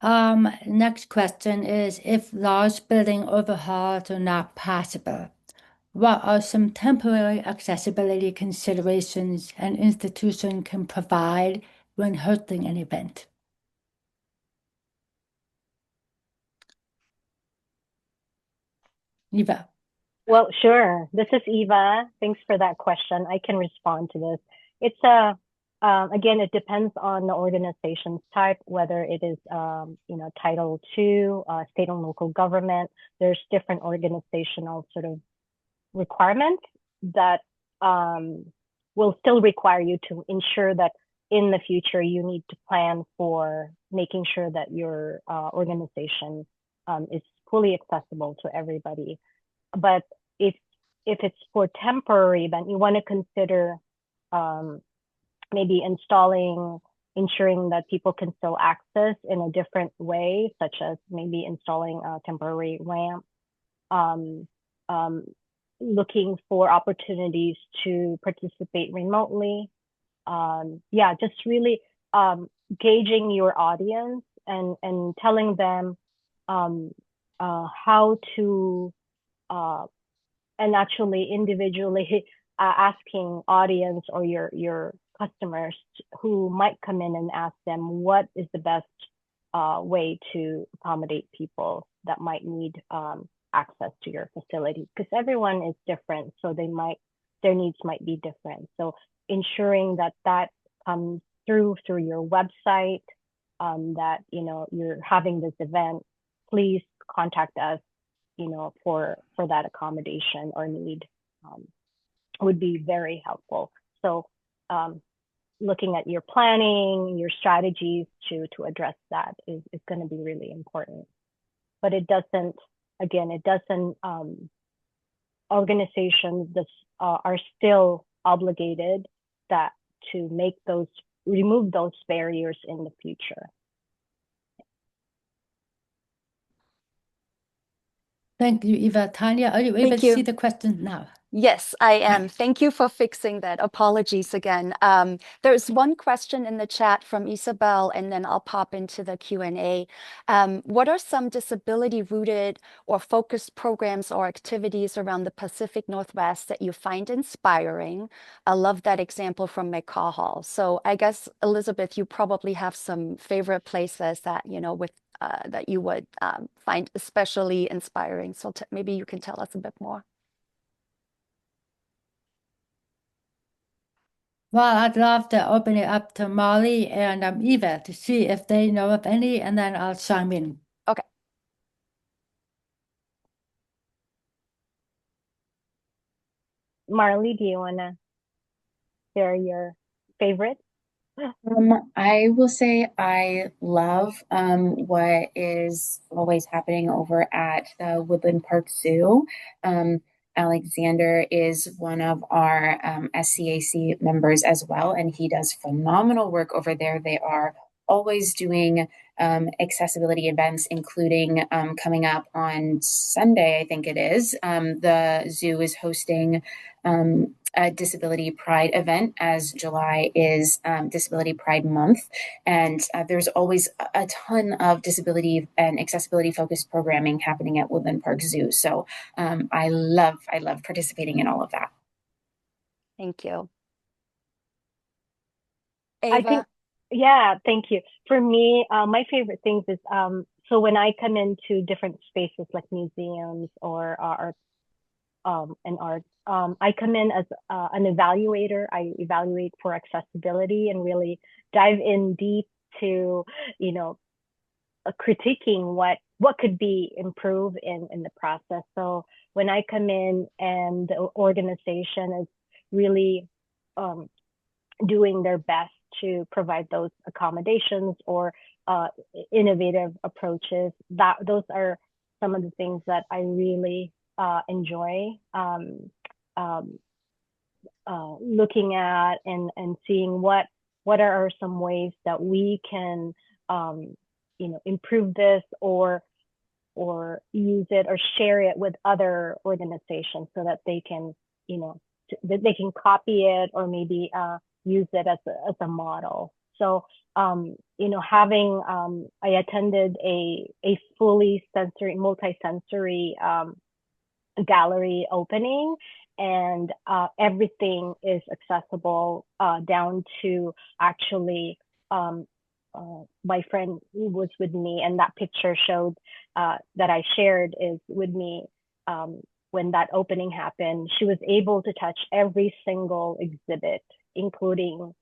Next question is, if large building overhauls are not possible, what are some temporary accessibility considerations an institution can provide when hosting an event? Eva. Well, sure. This is Eva. Thanks for that question. I can respond to this. It's again, it depends on the organization's type, whether it is Title II, state and local government. There's different organizational sort of requirements that will still require you to ensure that in the future you need to plan for making sure that your organization is fully accessible to everybody. But if it's for temporary, then you want to consider maybe ensuring that people can still access in a different way, such as maybe installing a temporary ramp, looking for opportunities to participate remotely. Yeah, just really gauging your audience and telling them how to and actually individually asking audience or your customers who might come in and ask them what is the best way to accommodate people that might need access to your facility, because everyone is different, so their needs might be different. So ensuring that that comes through your website, that you're having this event, please contact us, for that accommodation or need, would be very helpful. So looking at your planning, your strategies to address that is going to be really important. But it doesn't, organizations are still obligated that to remove those barriers in the future. Thank you, Eva. Tanya, are you able to see the question now? Yes, I am. Thank you for fixing that. Apologies again. There's one question in the chat from Isabel, and then I'll pop into the Q&A. What are some disability-rooted or focused programs or activities around the Pacific Northwest that you find inspiring? I love that example from McCall. So I guess, Elizabeth, you probably have some favorite places that, that you would find especially inspiring. So maybe you can tell us a bit more. Well, I'd love to open it up to Marlee and Eva to see if they know of any, and then I'll chime in. Okay. Marlee, do you want to share your favorites? I will say I love what is always happening over at the Woodland Park Zoo. Alexander is one of our SCAC members as well, and he does phenomenal work over there. They are always doing accessibility events, including coming up on Sunday, I think it is. The zoo is hosting a Disability Pride event, as July is Disability Pride Month. And there's always a ton of disability and accessibility focused programming happening at Woodland Park Zoo. So I love participating in all of that. Thank you. Ava? Thank you. For me, my favorite things is, so when I come into different spaces like museums or art, I come in as an evaluator. I evaluate for accessibility and really dive in deep to, critiquing what could be improved in the process. So when I come in and the organization is really doing their best to provide those accommodations or innovative approaches, those are some of the things that I really enjoy looking at and seeing what are some ways that we can improve this or use it or share it with other organizations so that they can that they can copy it or maybe use it as a model. So having I attended a fully multi-sensory gallery opening, and everything is accessible down to actually my friend who was with me, and that picture showed that I shared is with me when that opening happened. She was able to touch every single exhibit, including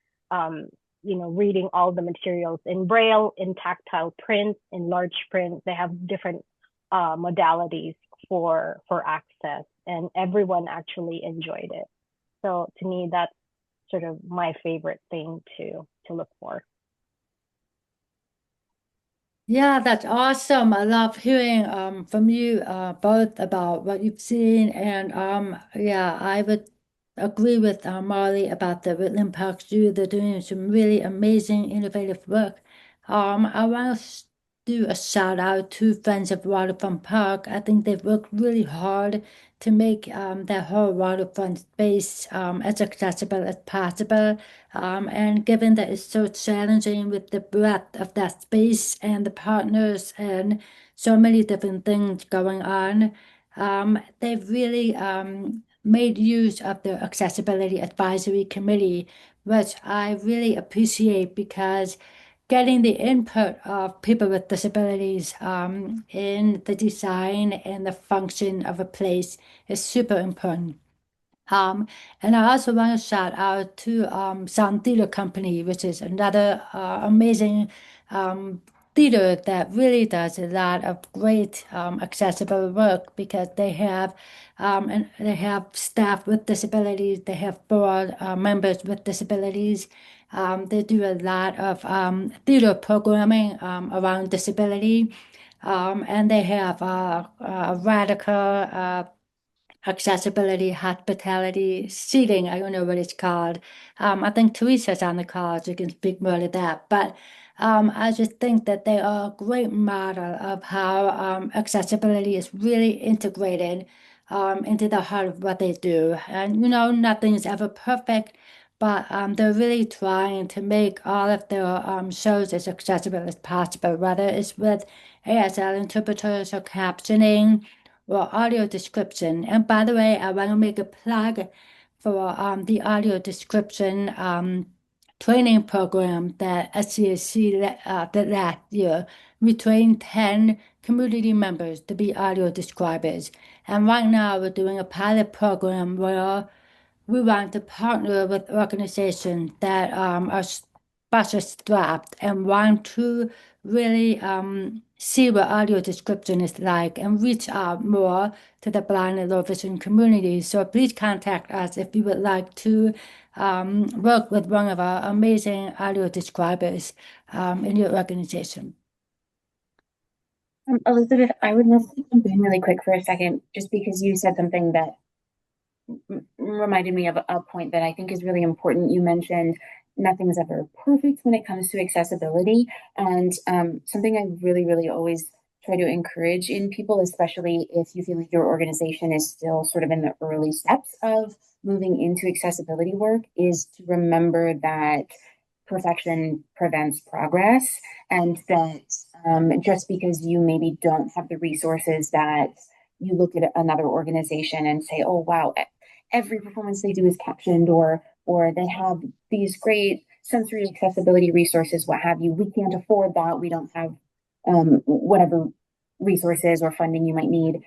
reading all the materials in braille, in tactile print, in large print. They have different modalities for access, and everyone actually enjoyed it. So to me, that's sort of my favorite thing to look for. Yeah, that's awesome. I love hearing from you both about what you've seen, and yeah, I would agree with Marlee about the Woodland Park Zoo. They're doing some really amazing, innovative work. I want to do a shout out to Friends of Waterfront Park. I think they've worked really hard to make their whole waterfront space as accessible as possible. And given that it's so challenging with the breadth of that space and the partners and so many different things going on, they've really made use of the Accessibility Advisory Committee, which I really appreciate because getting the input of people with disabilities in the design and the function of a place is super important. And I also want to shout out to Sound Theater Company, which is another amazing theater that really does a lot of great accessible work because they have staff with disabilities, they have board members with disabilities. They do a lot of theater programming around disability, and they have a radical accessibility, hospitality, seating. I don't know what it's called. I think Teresa's on the call, so you can speak more to that. But I just think that they are a great model of how accessibility is really integrated into the heart of what they do. And, nothing is ever perfect, but they're really trying to make all of their shows as accessible as possible, whether it's with ASL interpreters or captioning or audio description. And by the way, I want to make a plug for the audio description training program that SCAC did last year. We trained 10 community members to be audio describers. And right now we're doing a pilot program where we want to partner with organizations that are budget strapped and want to really see what audio description is like and reach out more to the blind and low vision community. So please contact us if you would like to work with one of our amazing audio describers in your organization. Elizabeth, I would love to jump in really quick for a second, just because you said something that reminded me of a point that I think is really important. You mentioned nothing's ever perfect when it comes to accessibility. And something I really, really always try to encourage in people, especially if you feel like your organization is still sort of in the early steps of moving into accessibility work, is to remember that perfection prevents progress, and that just because you maybe don't have the resources that you look at another organization and say, oh, wow, every performance they do is captioned, or they have these great sensory accessibility resources, what have you. We can't afford that. We don't have whatever resources or funding you might need.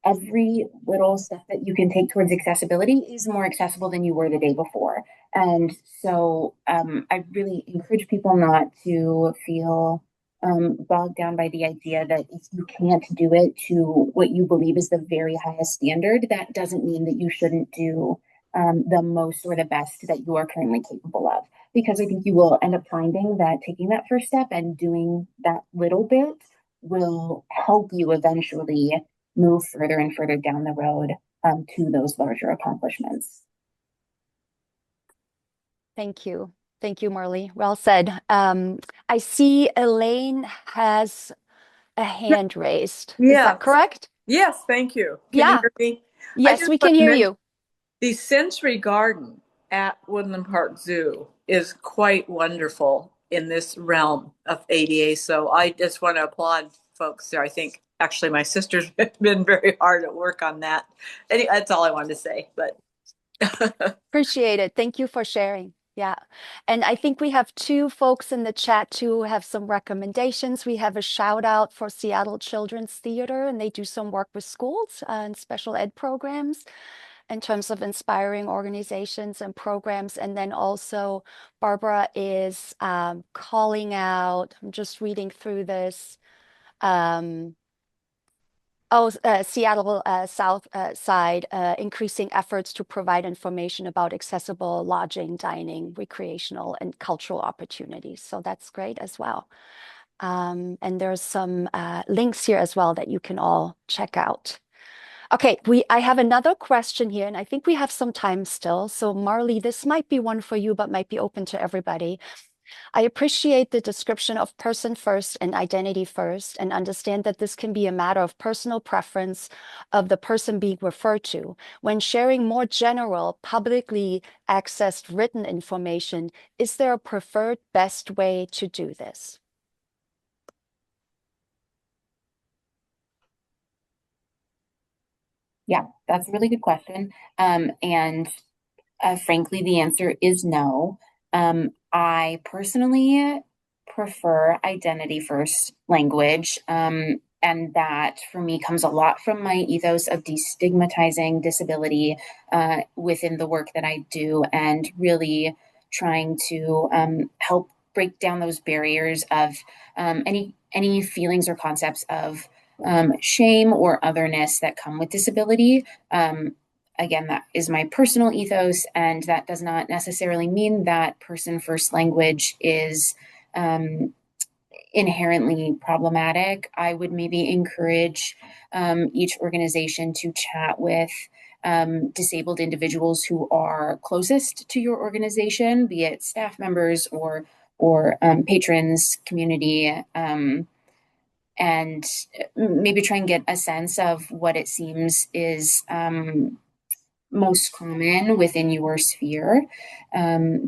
Every little step that you can take towards accessibility is more accessible than you were the day before. And so I really encourage people not to feel bogged down by the idea that if you can't do it to what you believe is the very highest standard, that doesn't mean that you shouldn't do the most or the best that you are currently capable of. Because I think you will end up finding that taking that first step and doing that little bit will help you eventually move further and further down the road to those larger accomplishments. Thank you. Thank you, Marlee. Well said. I see Elaine has a hand raised. Is that correct? Yes, thank you. Can you hear me? Yes, we can hear you. The sensory garden at Woodland Park Zoo is quite wonderful in this realm of ADA. So I just want to applaud folks there. I think actually my sister's been very hard at work on that. Anyway, that's all I wanted to say, but appreciate it. Thank you for sharing. Yeah. And I think we have two folks in the chat too who have some recommendations. We have a shout out for Seattle Children's Theater, and they do some work with schools and special ed programs in terms of inspiring organizations and programs. And then also Barbara is calling out, I'm just reading through this, Seattle South Side, increasing efforts to provide information about accessible lodging, dining, recreational, and cultural opportunities. So that's great as well. And there's some links here as well that you can all check out. Okay, I have another question here, and I think we have some time still. So Marlee, this might be one for you, but might be open to everybody. I appreciate the description of person first and identity first, and understand that this can be a matter of personal preference of the person being referred to. When sharing more general, publicly accessed written information, is there a preferred best way to do this? Yeah, that's a really good question. And frankly, the answer is no. I personally prefer identity first language. And that for me comes a lot from my ethos of destigmatizing disability within the work that I do, and really trying to help break down those barriers of any feelings or concepts of shame or otherness that come with disability. Again, that is my personal ethos, and that does not necessarily mean that person first language is inherently problematic. I would maybe encourage each organization to chat with disabled individuals who are closest to your organization, be it staff members or patrons, community, and maybe try and get a sense of what it seems is most common within your sphere,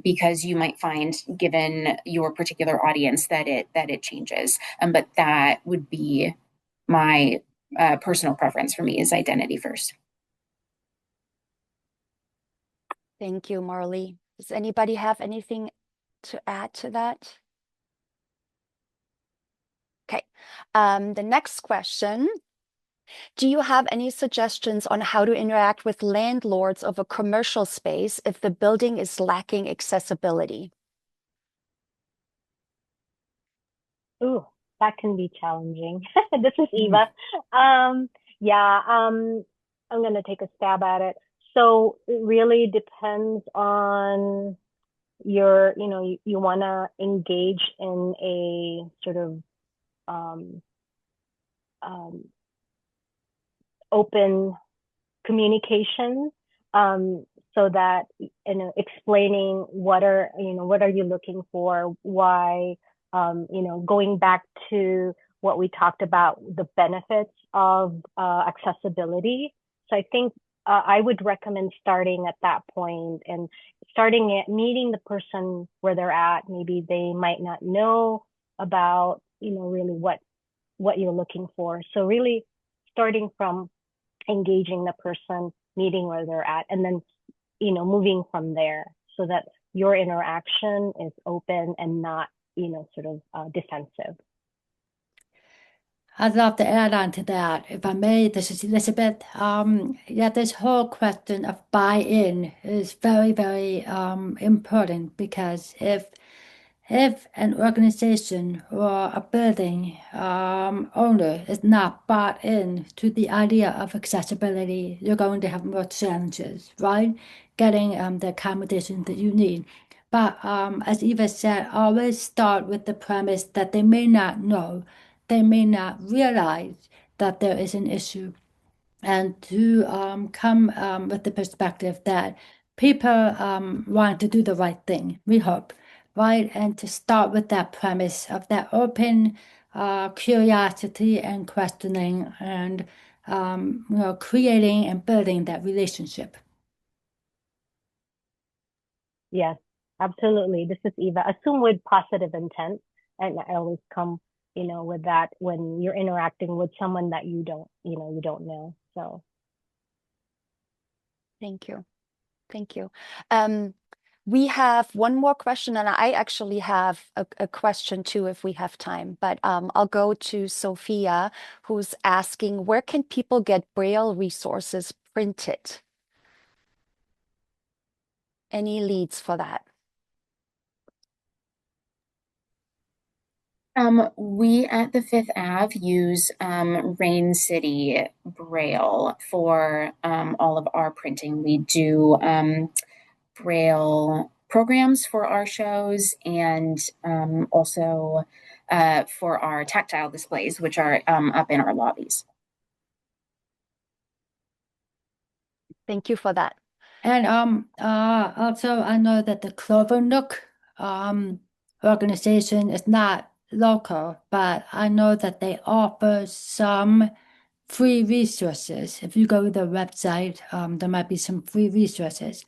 because you might find, given your particular audience, that it changes. But that would be my personal preference. For me, is identity first. Thank you, Marlee. Does anybody have anything to add to that? Okay. The next question. Do you have any suggestions on how to interact with landlords of a commercial space if the building is lacking accessibility? Ooh, that can be challenging. This is Eva. Yeah, I'm gonna take a stab at it. So it really depends on your, you wanna engage in a sort of um, um, open communication, so that, explaining what are you looking for, why, going back to what we talked about, the benefits of accessibility. So I think I would recommend starting at that point, and starting at meeting the person where they're at. Maybe they might not know about, really what you're looking for. So really starting from engaging the person, meeting where they're at, and then, moving from there, so that your interaction is open and not, sort of defensive. I'd love to add on to that, if I may. This is Elizabeth. Yeah, this whole question of buy-in is very, very important, because if an organization or a building owner is not bought in to the idea of accessibility, you're going to have more challenges, right? Getting the accommodation that you need. But as Eva said, always start with the premise that they may not know, they may not realize that there is an issue, and to come with the perspective that people want to do the right thing, we hope, right? And to start with that premise of that open curiosity and questioning, and creating and building that relationship. Yes, absolutely. This is Eva. Assume with positive intent, and I always come, with that when you're interacting with someone that you don't know. So Thank you. Thank you. We have one more question, and I actually have a question too, if we have time. But I'll go to Sophia, who's asking, where can people get Braille resources printed? Any leads for that? We at the Fifth Ave use Rain City Braille for all of our printing. We do Braille programs for our shows, and also for our tactile displays, which are up in our lobbies. Thank you for that. And also, I know that the Clover Nook organization is not local, but I know that they offer some free resources. If you go to the website, there might be some free resources.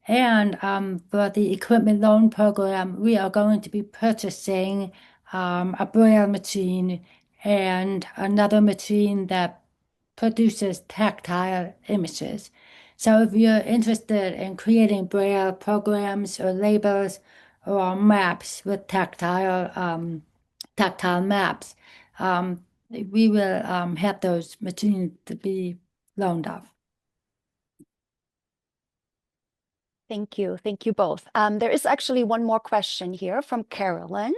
And for the equipment loan program, we are going to be purchasing a braille machine and another machine that produces tactile images. So if you're interested in creating braille programs or labels or maps with tactile maps, we will have those machines to be loaned off. Thank you. Thank you both. There is actually one more question here from Carolyn.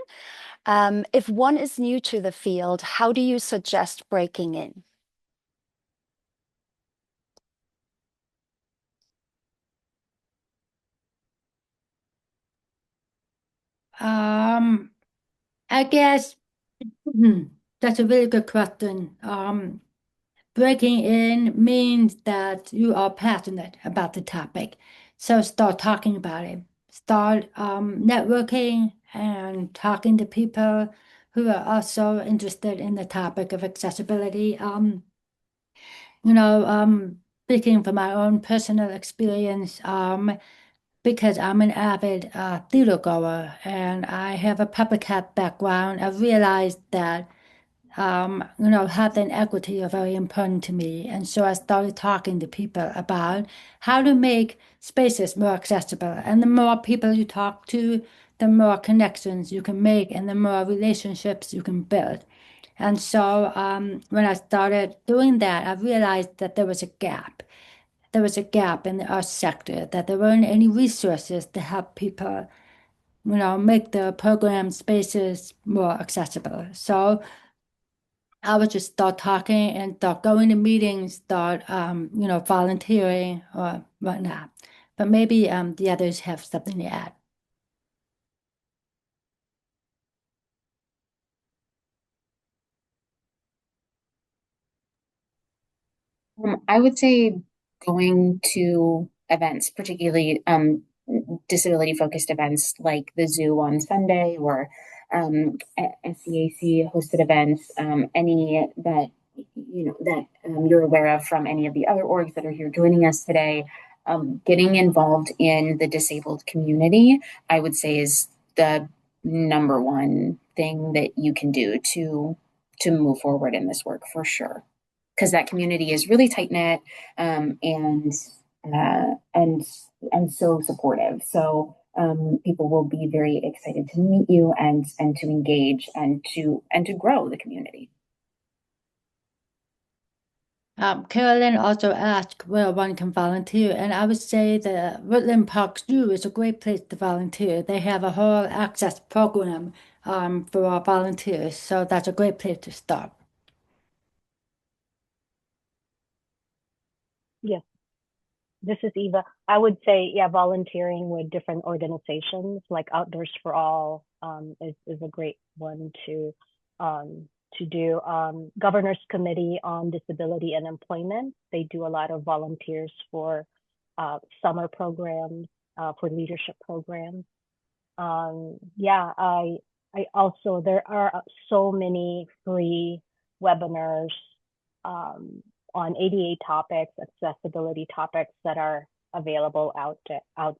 If one is new to the field, how do you suggest breaking in? I guess that's a really good question. Breaking in means that you are passionate about the topic. So start talking about it. Start networking and talking to people who are also interested in the topic of accessibility. Speaking from my own personal experience, because I'm an avid theater goer and I have a public health background, I realized that health and equity are very important to me. And so I started talking to people about how to make spaces more accessible. And the more people you talk to, the more connections you can make and the more relationships you can build. And so when I started doing that, I realized that there was a gap. There was a gap in the arts sector, that there weren't any resources to help people, make the program spaces more accessible. So I would just start talking and start going to meetings, start, volunteering or whatnot. But maybe the others have something to add. I would say going to events, particularly disability-focused events like the zoo on Sunday or SCAC hosted events, any that you're aware of from any of the other orgs that are here joining us today. Getting involved in the disabled community, I would say, is the number one thing that you can do to move forward in this work for sure. Because that community is really tight knit and so supportive. So people will be very excited to meet you and to engage and to grow the community. Carolyn also asked where one can volunteer, and I would say the Woodland Park Zoo is a great place to volunteer. They have a whole access program for our volunteers, so that's a great place to start. Yes, this is Eva. I would say, yeah, volunteering with different organizations like Outdoors for All is a great one to do. Governor's Committee on Disability and Employment, they do a lot of volunteers for summer programs, for leadership programs. Yeah, I also, there are so many free webinars on ADA topics, accessibility topics that are available out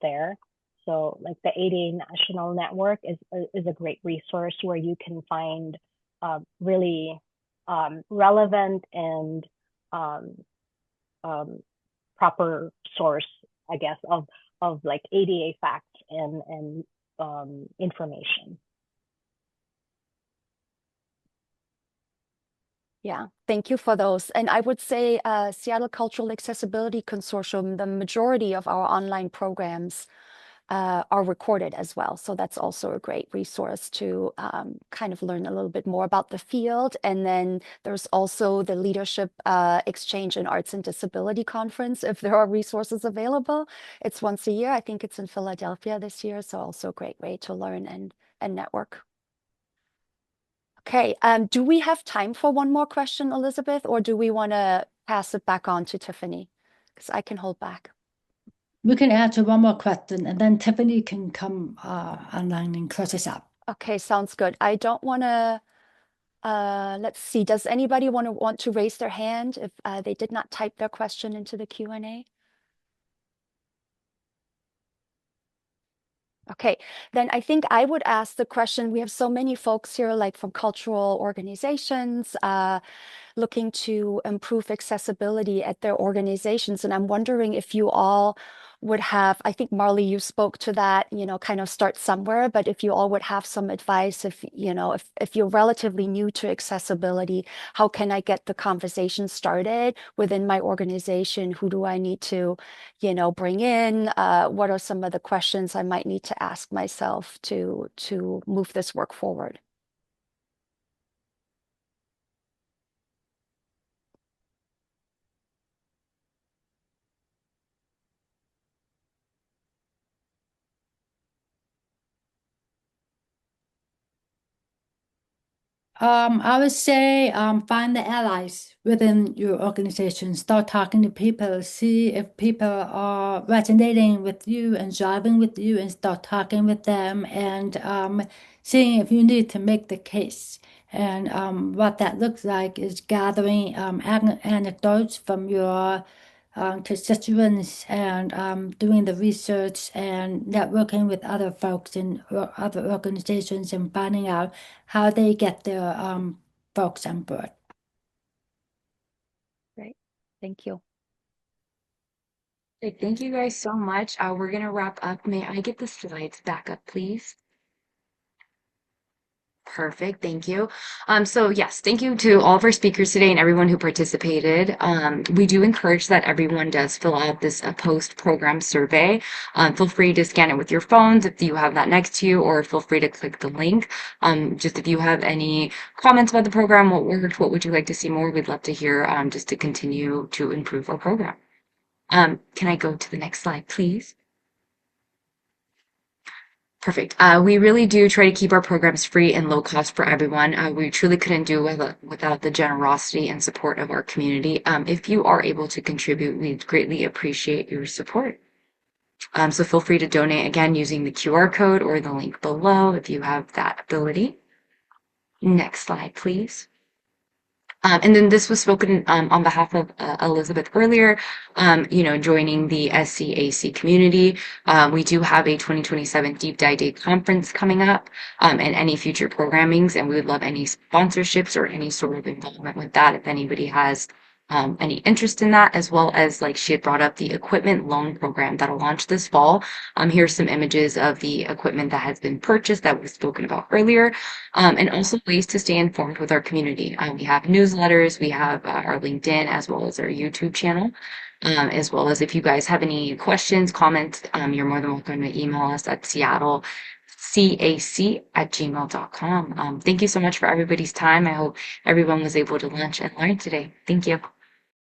there. So like the ADA National Network is a great resource where you can find really relevant and proper source, I guess, of like ADA facts and information. Yeah, thank you for those. And I would say Seattle Cultural Accessibility Consortium, the majority of our online programs are recorded as well. So that's also a great resource to kind of learn a little bit more about the field. And then there's also the Leadership Exchange in Arts and Disability Conference, if there are resources available. It's once a year. I think it's in Philadelphia this year. So also a great way to learn and network. Okay, do we have time for one more question, Elizabeth, or do we want to pass it back on to Tiffany? Because I can hold back. We can answer one more question and then Tiffany can come online and close us up. Okay, sounds good. I don't want to, let's see, does anybody want to raise their hand if they did not type their question into the Q&A? Okay, then I think I would ask the question. We have so many folks here, like from cultural organizations, looking to improve accessibility at their organizations. And I'm wondering if you all would have, I think Marlee, you spoke to that, kind of start somewhere, but if you all would have some advice, if you're relatively new to accessibility, how can I get the conversation started within my organization? Who do I need to, bring in? What are some of the questions I might need to ask myself to move this work forward? I would say find the allies within your organization. Start talking to people. See if people are resonating with you and driving with you, and start talking with them and seeing if you need to make the case. And what that looks like is gathering anecdotes from your constituents and doing the research and networking with other folks in other organizations and finding out how they get their folks on board. Great, thank you. Okay, thank you guys so much. We're gonna wrap up. May I get the slides back up, please? Perfect, thank you. So yes, thank you to all of our speakers today and everyone who participated. We do encourage that everyone does fill out this post-program survey. Feel free to scan it with your phones if you have that next to you, or feel free to click the link. Just if you have any comments about the program, what worked, what would you like to see more, we'd love to hear just to continue to improve our program. Can I go to the next slide, please? Perfect. We really do try to keep our programs free and low cost for everyone. We truly couldn't do without the generosity and support of our community. If you are able to contribute, we greatly appreciate your support. So feel free to donate again using the QR code or the link below if you have that ability. Next slide, please. And then this was spoken on behalf of Elizabeth earlier, joining the SCAC community. We do have a 2027 Deep Dive Day conference coming up and any future programmings, and we would love any sponsorships or any sort of involvement with that if anybody has any interest in that, as well as, like she had brought up, the equipment loan program that'll launch this fall. Here's some images of the equipment that has been purchased that was spoken about earlier, and also ways to stay informed with our community. We have newsletters, we have our LinkedIn, as well as our YouTube channel. As well as if you guys have any questions, comments, you're more than welcome to email us at seattlecac@gmail.com. Thank you so much for everybody's time. I hope everyone was able to lunch and learn today. Thank you.